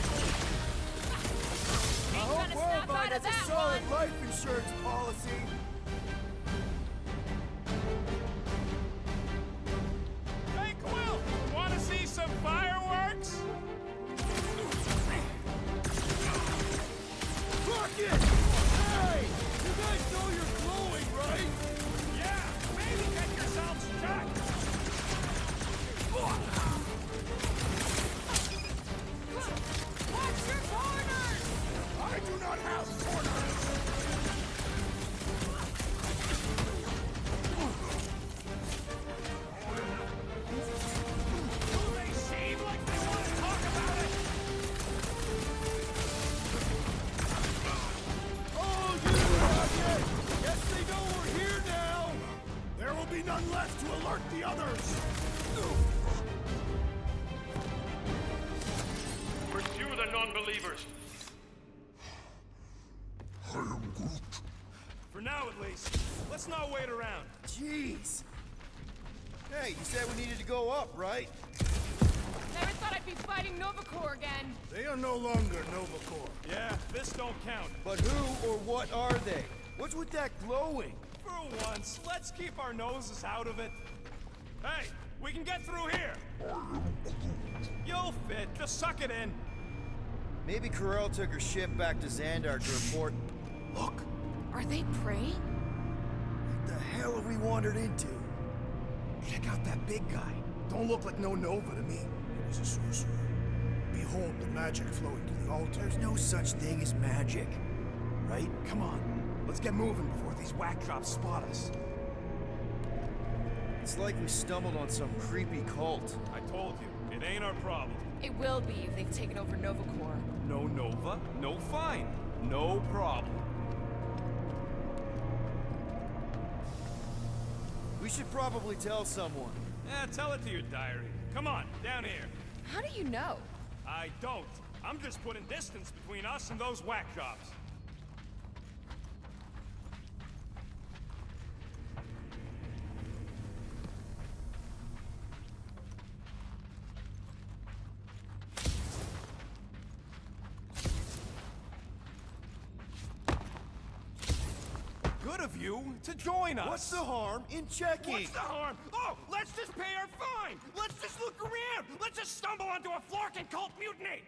I Ain't hope gonna snap out Worldwide of has a that solid one! life insurance policy! Hey, Quill! Want to see some fireworks? Rocket! Hey! You guys know you're glowing, right? Yeah, maybe get yourselves checked. Watch your corners! I do not have corners! non-believers. I am Groot. For now, at least. Let's not wait around. Jeez. Hey, you said we needed to go up, right? Never thought I'd be fighting Nova Corps again. They are no longer Nova Corps. Yeah, this don't count. But who or what are they? What's with that glowing? For once, let's keep our noses out of it. Hey, we can get through here. You'll fit. Just suck it in. Maybe Corel took her ship back to Xandar to report. Look, Are they prey? what the hell have we wandered into? Check out that big guy. Don't look like no Nova to me. He was a sorcerer. Behold the magic flowing to the altar. There's no such thing as magic, right? Come on, let's get moving before these whack drops spot us. It's like we stumbled on some creepy cult. I told you, it ain't our problem. It will be if they've taken over Nova Corps. No Nova, no fine. No problem. We should probably tell someone. Yeah, tell it to your diary. Come on, down here. How do you know? I don't. I'm just putting distance between us and those whack jobs. Good of you to join us. What's the harm in checking? What's the harm? Oh, let's just pay our fine. Let's just look around. Let's just stumble onto a Flarkin cult mutiny.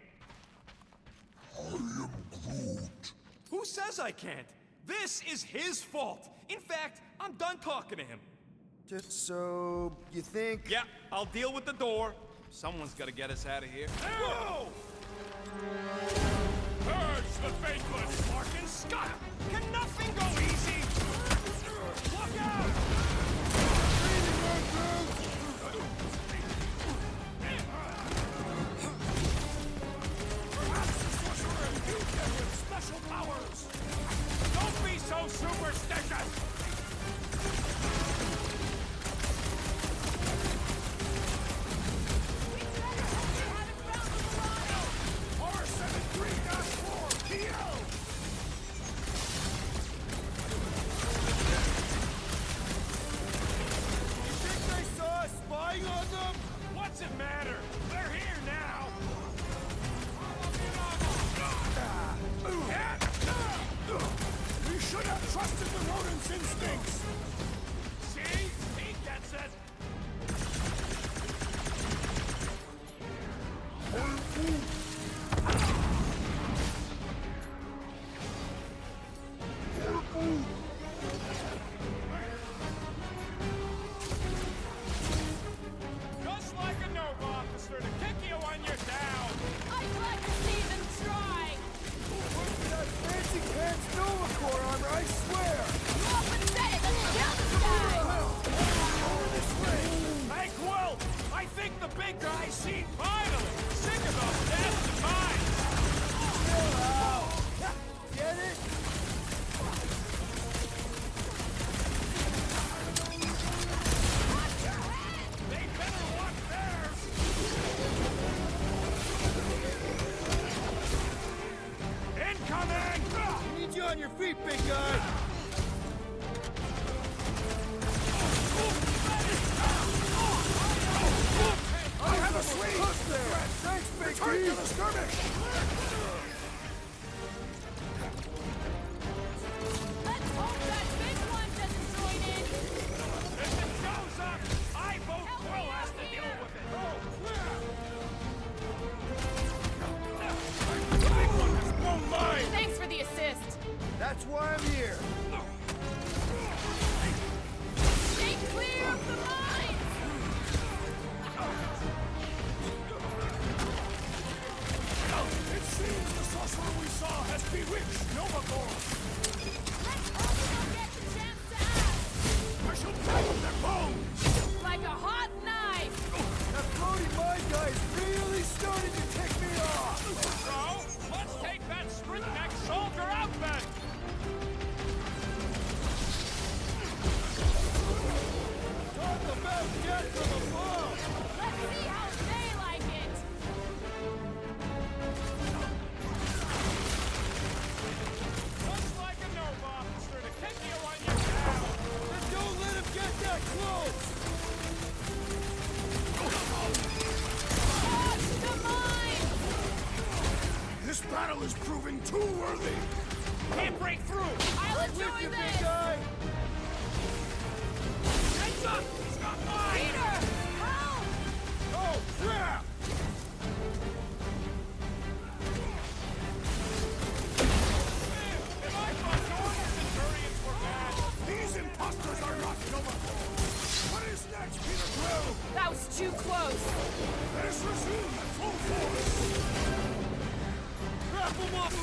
I am Groot. Who says I can't? This is his fault. In fact, I'm done talking to him. Just so you think? Yeah, I'll deal with the door. Someone's got to get us out of here. Whoa! Purge the faithless, Flarkin Scott! Can nothing go easy? Look out! Perhaps the sorcerer imbued them with special powers! Don't be so superstitious! What's it matter? They're here now! We should have trusted the rodent's instincts! See? He gets it! Just like a Nova officer to kick you when you're down! I'd like to see them try! That fancy pants Nova Corps armor, I swear! You all pathetic! Let's kill this guy! Over this way! Hey, Quill! I think the big guy's seen finally! Sick of those deaths and mines! Get it? They better watch theirs! Incoming! We need you on your feet, big guy! I have a swing! Thanks, big Return to the skirmish! Let's hope that big one doesn't join in! If it shows up, I vote Quill has to deal with it! The big one has blown mine! Thanks for the assist! That's why I'm here! Stay clear of the mines! It seems the sorcerer we saw has bewitched Nova Corps! Let's hope we don't get the chance to ask! I shall break their bones! Like a hot knife! That floating mine guy is really starting to tick me off! So, let's take that sprint-neck soldier out then! Quell is proving too worthy! Can't break through! I'll enjoy this! Heads up! He's got mine! Peter! Help! Oh, crap! If I thought Northern Centurions were bad! These imposters are not Nova! What is next, Peter Quill? That was too close! Let us resume at full force! Wrap them up!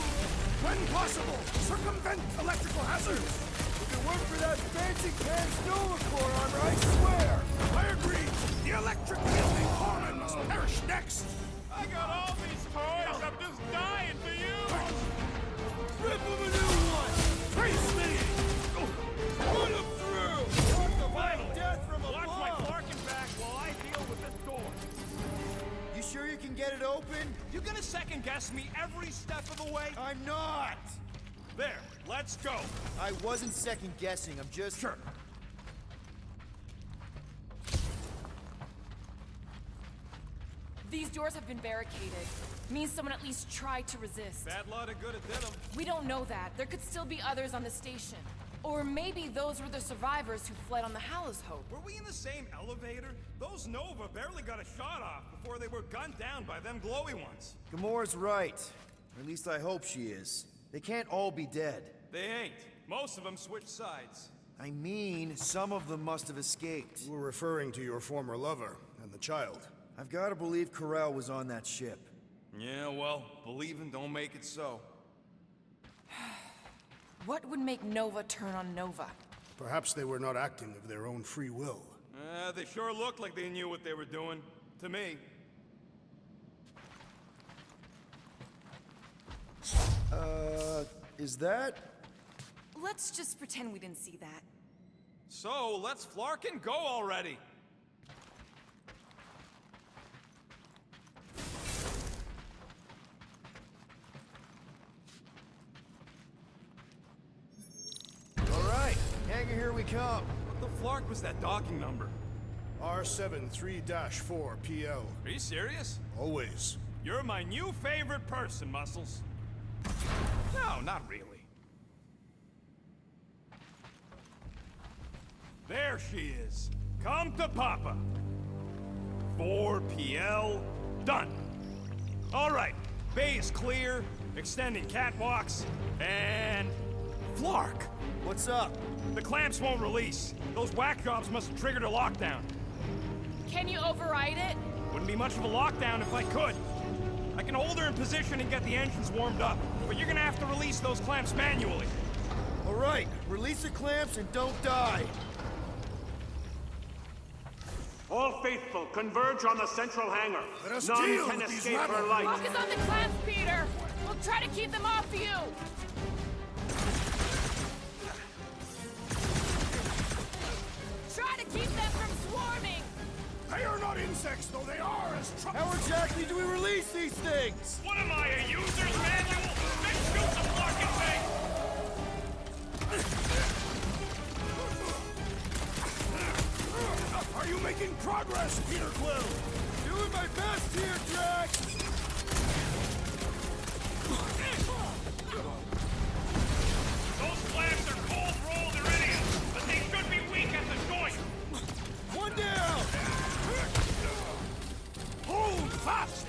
When possible, circumvent electrical hazards! If it weren't for that fancy can Nova core armor, I swear! I agree! The electric-wielding Corman must perish next! I got all these toys, I'm just dying for you! Rip him a new one! Trace me! Put him through! Watch the final death from Watch above! my Flarkin back while I deal with this door. You sure you can get it open? You gonna second guess me every step of the way? I'm not! There, let's go. I wasn't second guessing, I'm just... Sure. These doors have been barricaded. Means someone at least tried to resist. Bad lot of good it did 'em. We don't know that. There could still be others on the station. Or maybe those were the survivors who fled on the Hallows Hope. Were we in the same elevator? Those Nova barely got a shot off before they were gunned down by them glowy ones. Gamora's right. Or at least I hope she is. They can't all be dead. They ain't. Most of them switched sides. I mean, some of them must have escaped. We're referring to your former lover and the child. I've got to believe Corral was on that ship. Yeah, well, believing don't make it so. What would make Nova turn on Nova? Perhaps they were not acting of their own free will. They sure looked like they knew what they were doing. To me. Is that? Let's just pretend we didn't see that. So, let's Flarkin go already. Alright, Hanger, here we come. What the Flark was that docking number? R73-4 PL. Are you serious? Always. You're my new favorite person, Muscles. No, not really. There she is. Come to Papa. 4 PL, done. All right, bay is clear, extending catwalks, and... Flark! What's up? The clamps won't release. Those whack jobs must have triggered a lockdown. Can you override it? Wouldn't be much of a lockdown if I could. I can hold her in position and get the engines warmed up, but you're gonna have to release those clamps manually. Alright, release the clamps and don't die. All faithful, converge on the central hangar. Let us None deal can with these escape her rebels. light. Focus on the clamps, Peter! We'll try to keep them off you! Try to keep them from swarming! They are not insects, though they are as How exactly do we release these things? What am I, a user's manual? Then shoot the fucking thing! Are you making progress, Peter Quill? Doing my best here, Drax! Those clamps are cold-rolled iridium, but they should be weak at the joint. One down! Hold fast!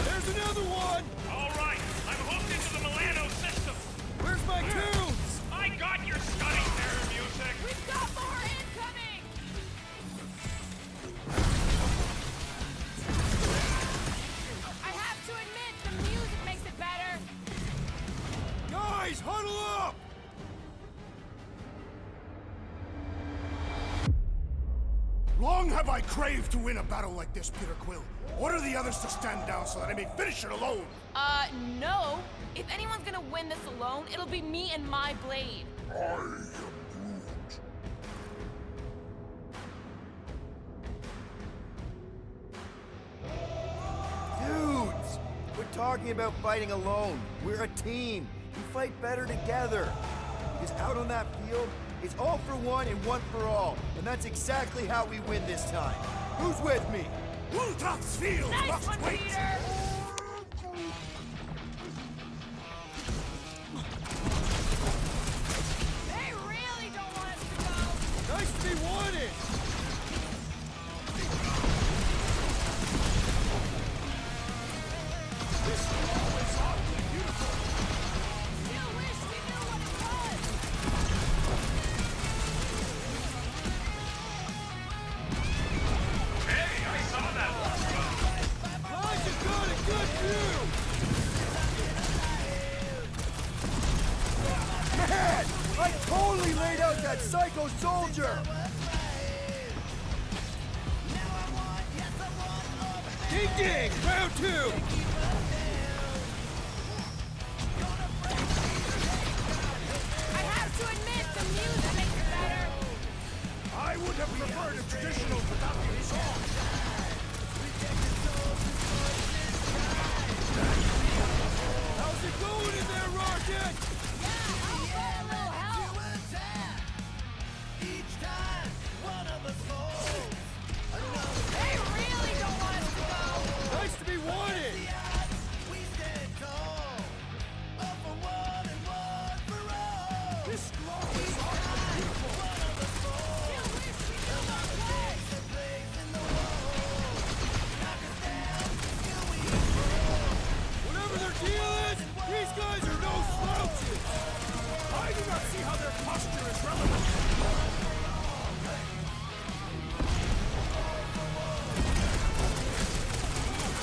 There's another one! All right, I'm hooked into the Milano system. Where's my tunes? I got your study there, music. We've got more incoming! I have to admit, the music makes it better. Guys, huddle up! Long have I craved to win a battle like this, Peter Quill. Order the others to stand down so that I may finish it alone. No. If anyone's gonna win this alone, it'll be me and my blade. I am Groot. Dudes! Quit talking about fighting alone. We're a team. We fight better together. Because out on that field, it's all for one and one for all. And that's exactly how we win this time. Who's with me? Ultra's field Nice must one, wait! Peter! They really don't want us to go. Nice to be wanted! This wall is oddly beautiful! Still wish we knew what it was. Hey, I saw that one. Glad you got a good view! Man! I totally laid out that psycho soldier! Ding ding! Round two! I have to admit, the music makes it better. I would have preferred a traditional Patavian song. How's it going in there, Rocket? I'll get a little help. They really don't want us to go. Nice to be wanted! This glow is oddly beautiful! Still wish we knew what it was. Whatever their deal is, these guys are no slouches! I do not see how their posture is relevant.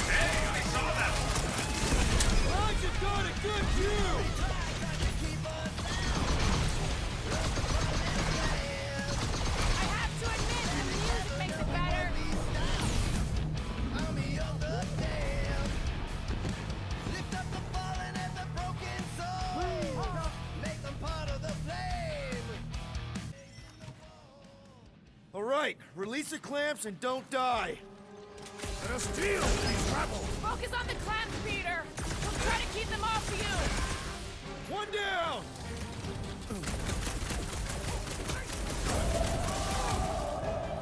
Hey, I saw that one. Glad you got a good view! I have to admit, the music makes it better. All right, release the clamps and don't die. Let us deal with these rebels! Focus on the clamps, Peter. We'll try to keep them off you. One down!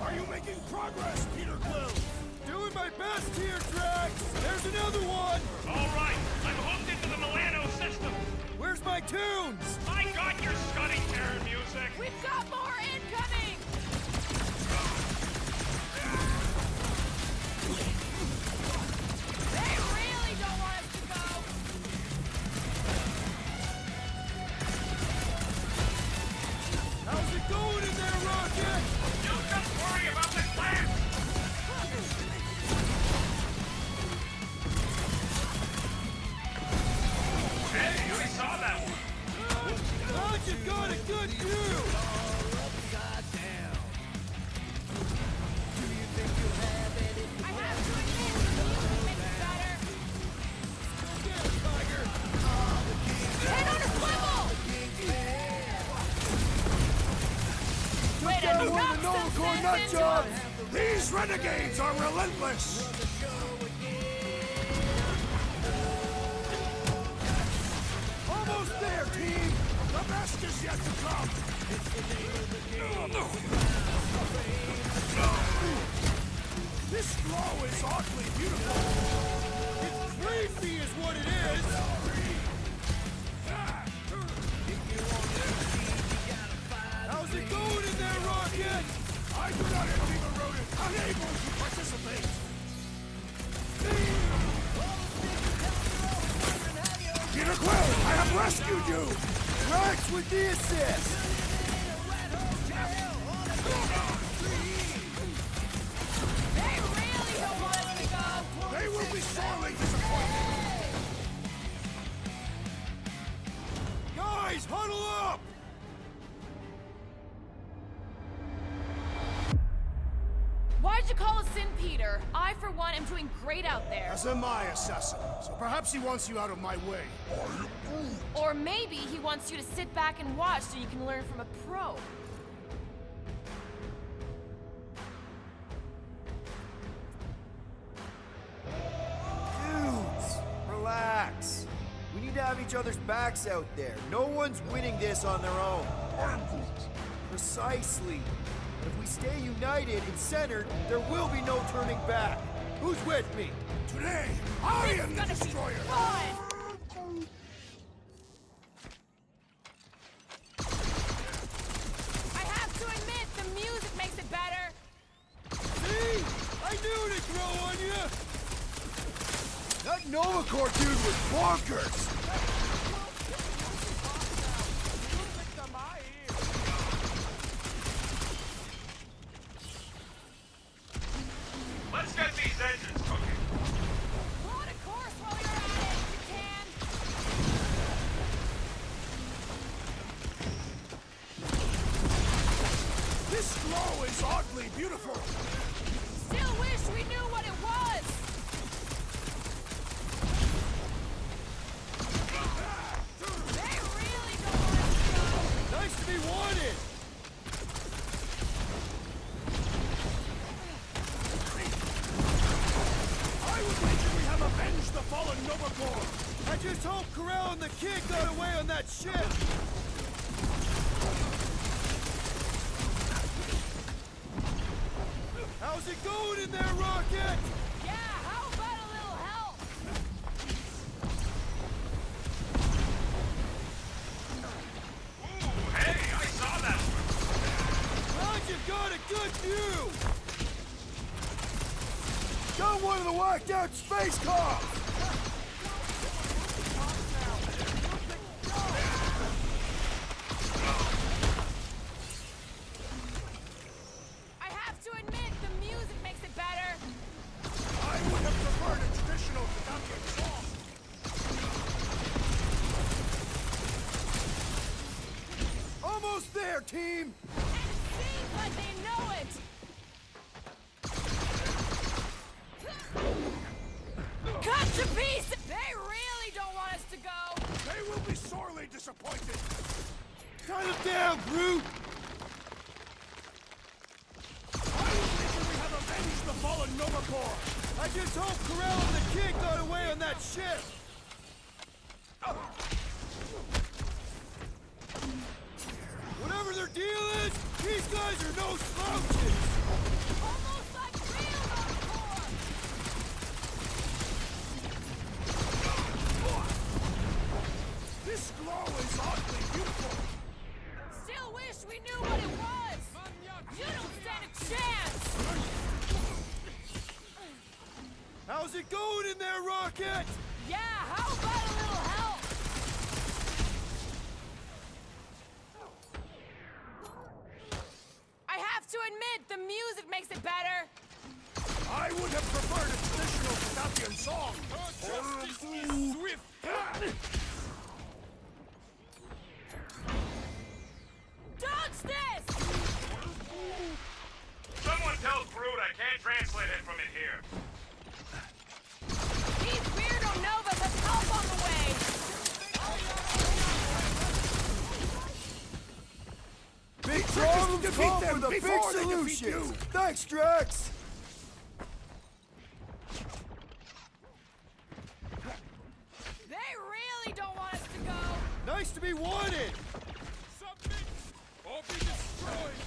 Are you making progress, Peter Quill? Doing my best here, Drax! There's another one! All right, I'm hooked into the Milano system. Where's my tunes? I got your Scuddy Terror music. We've got more incoming. They really don't want us to go. How's it going in there, Rocket? You just worry about the clamps. Hey, I saw that one. Glad you got a good view! I have to admit, the music makes it better. Head on a swivel! Way to knock some sense into us. These renegades are relentless! Almost there, team! The best is yet to come! This glow is oddly beautiful! It's creepy is what it is! How's it going in there, Rocket? I do not envy the rodent unable to participate! Peter Quill, I have rescued you! Drax with the assist! They really don't want us to go. They will be sorely disappointed! Guys, huddle up! Why'd you call us in, Peter? I, for one, am doing great out there. As am I, assassin. So perhaps he wants you out of my way. Or maybe he wants you to sit back and watch so you can learn from a pro. Dudes, relax. We need to have each other's backs out there. No one's winning this on their own. Precisely. But if we stay united and centered, there will be no turning back. Who's with me? Today, I am the destroyer! Fun! I have to admit, the music makes it better. See? I knew it'd grow on you! That Nova Corps dude was bonkers! Let's get these engines cooking. Load a course while you're at it, if you can. This glow is oddly beautiful! Still wish we knew what it was. They really don't want us to go. Nice to be wanted! I would wager we have avenged the fallen Nova Corps! I just hope Corral and the kid got away on that ship! How's it going in there, Rocket? Yeah, how about a little help? Ooh, hey, I saw that one. Glad you've got a good view! Got one of the whacked out space cops! I have to admit, the music makes it better. I would have preferred a traditional Kadakian song! Almost there, team! And it seems like they know it. Cut to pieces! They really don't want us to go. They will be sorely disappointed! Cut him down, Groot! I would wager we have avenged the fallen Nova Corps! I just hope Corral and the kid got away on that ship! Whatever their deal is, these guys are no slouches! Almost like real hardcore. This glow is oddly beautiful! Still wish we knew what it was. You don't stand a chance. How's it going in there, Rocket? Yeah, how about a little help? I have to admit, the music makes it better. I would have preferred a traditional Kadakian song! Dodge this! Someone tell Groot I can't translate it from in here. These weirdo Novas have help on the way. Big problems defeat call them for the big before they defeat solutions! you. Thanks, Drax! They really don't want us to go. Nice to be wanted! Something or be destroyed.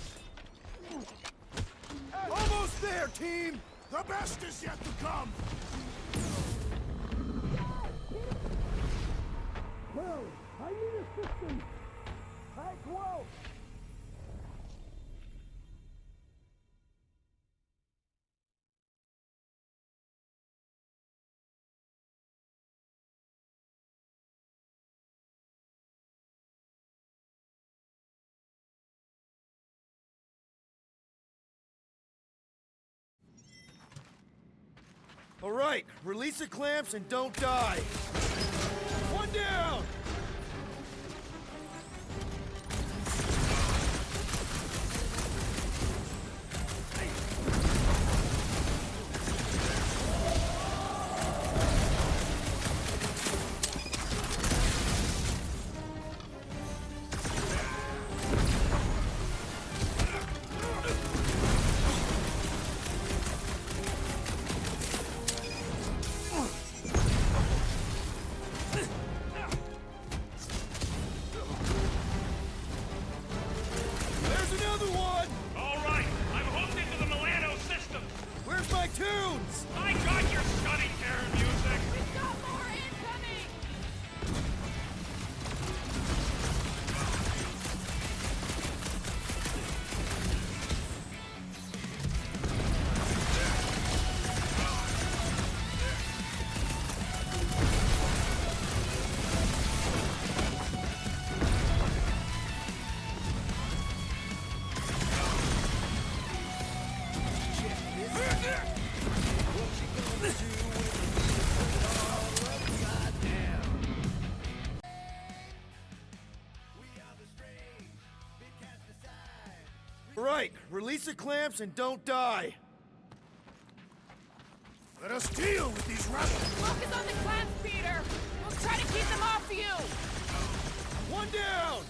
Almost there, team! The best is yet to come! Well, I need assistance. High quote. All right, release the clamps and don't die. One down! All right, I'm hooked into the Milano system. Where's my tunes? I got Release the clamps and don't die. Let us deal with these rascals! Focus on the clamps, Peter! We'll try to keep them off you! One down!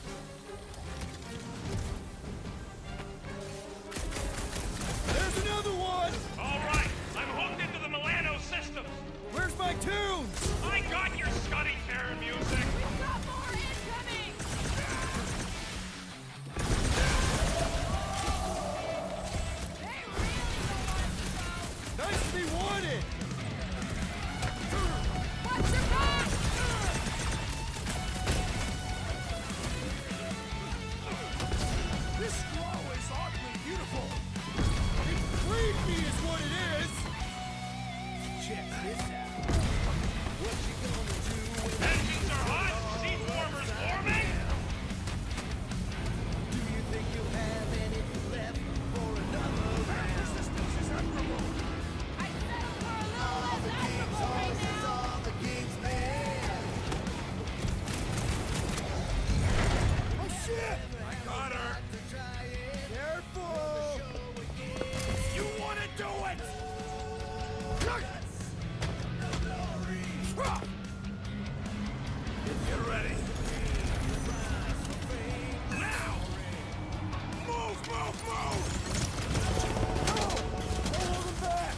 There's another one! All right, I'm hooked into the Milano systems. Where's my tunes? I got your Scuddy Terror music. We've got more incoming! They really don't want us to go! Nicely wanted! Watch your back! This scroll is oddly beautiful! Creepy is what it is! Check this out. Engines are hot. Seat warmers forming. Do you think you'll have anything left for another round? Resistance is admirable! I settle for a little less admirable right now! All the game's man! Oh shit! I got her. Careful! You want to do it? Get ready. Now! Move, move, move! Hold him back!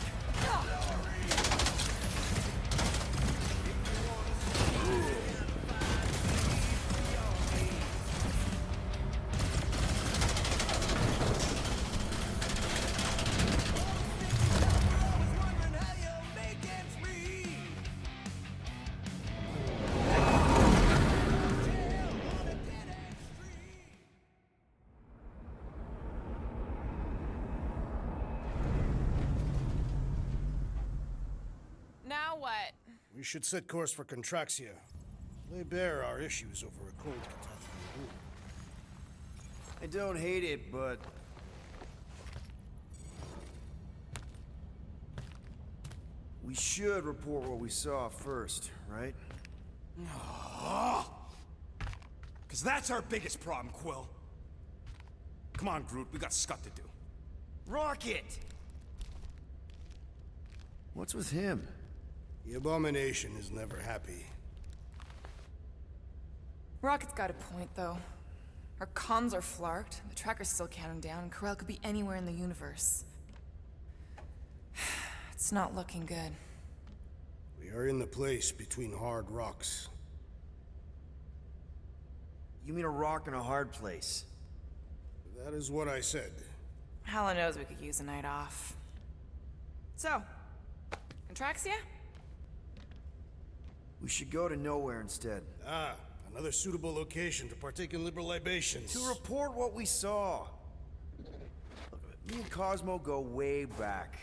Now what? We should set course for Contraxia. Lay bare our issues over a cold catastrophe. I don't hate it, but... we should report what we saw first, right? Because that's our biggest problem, Quill. Come on, Groot, we got scut to do. Rocket! What's with him? The Abomination is never happy. Rocket's got a point, though. Our comms are flarked, the tracker's still counting down, and Corel could be anywhere in the universe. It's not looking good. We are in the place between hard rocks. You mean a rock in a hard place? That is what I said. Hella knows we could use a night off. So, Contraxia? We should go to nowhere instead. Ah, another suitable location to partake in liberal libations. To report what we saw. Look, me and Cosmo go way back.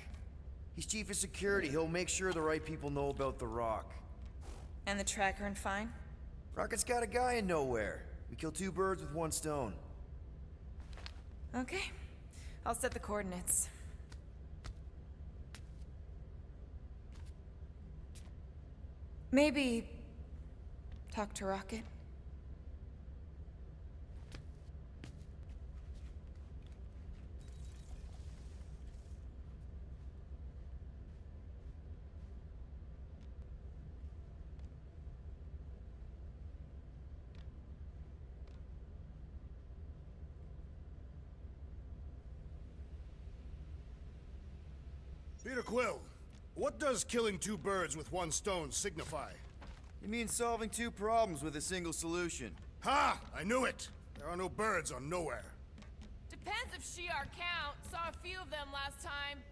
He's chief of security. He'll make sure the right people know about the rock. And the tracker and fine? Rocket's got a guy in nowhere. We kill two birds with one stone. Okay. I'll set the coordinates. Maybe talk to Rocket. Peter Quill, what does killing two birds with one stone signify? You mean solving two problems with a single solution? Ha! I knew it! There are no birds on nowhere. Depends if Shi'ar count. Saw a few of them last time.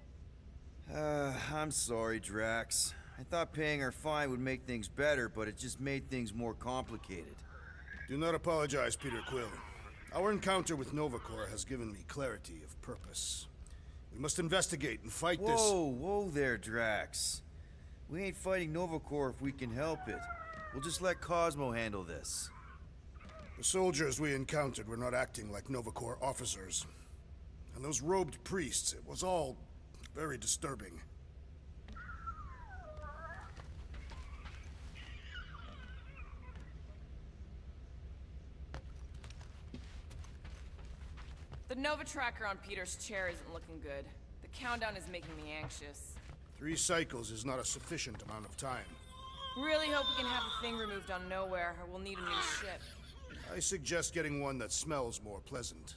I'm sorry, Drax. I thought paying our fine would make things better, but it just made things more complicated. Do not apologize, Peter Quill. Our encounter with Nova Corps has given me clarity of purpose. We must investigate and fight this... Whoa there, Drax. We ain't fighting Nova Corps if we can help it. We'll just let Cosmo handle this. The soldiers we encountered were not acting like Nova Corps officers. And those robed priests, it was all very disturbing. The Nova tracker on Peter's chair isn't looking good. The countdown is making me anxious. 3 cycles is not a sufficient amount of time. Really hope we can have the thing removed on Nowhere, or we'll need a new ship. I suggest getting one that smells more pleasant.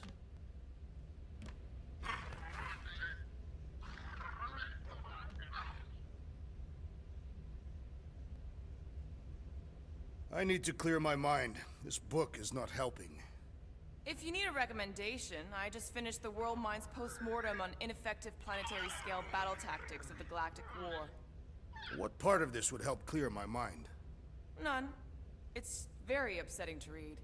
I need to clear my mind. This book is not helping. If you need a recommendation, I just finished the World Mind's post-mortem on ineffective planetary-scale battle tactics of the Galactic War. What part of this would help clear my mind? None. It's very upsetting to read.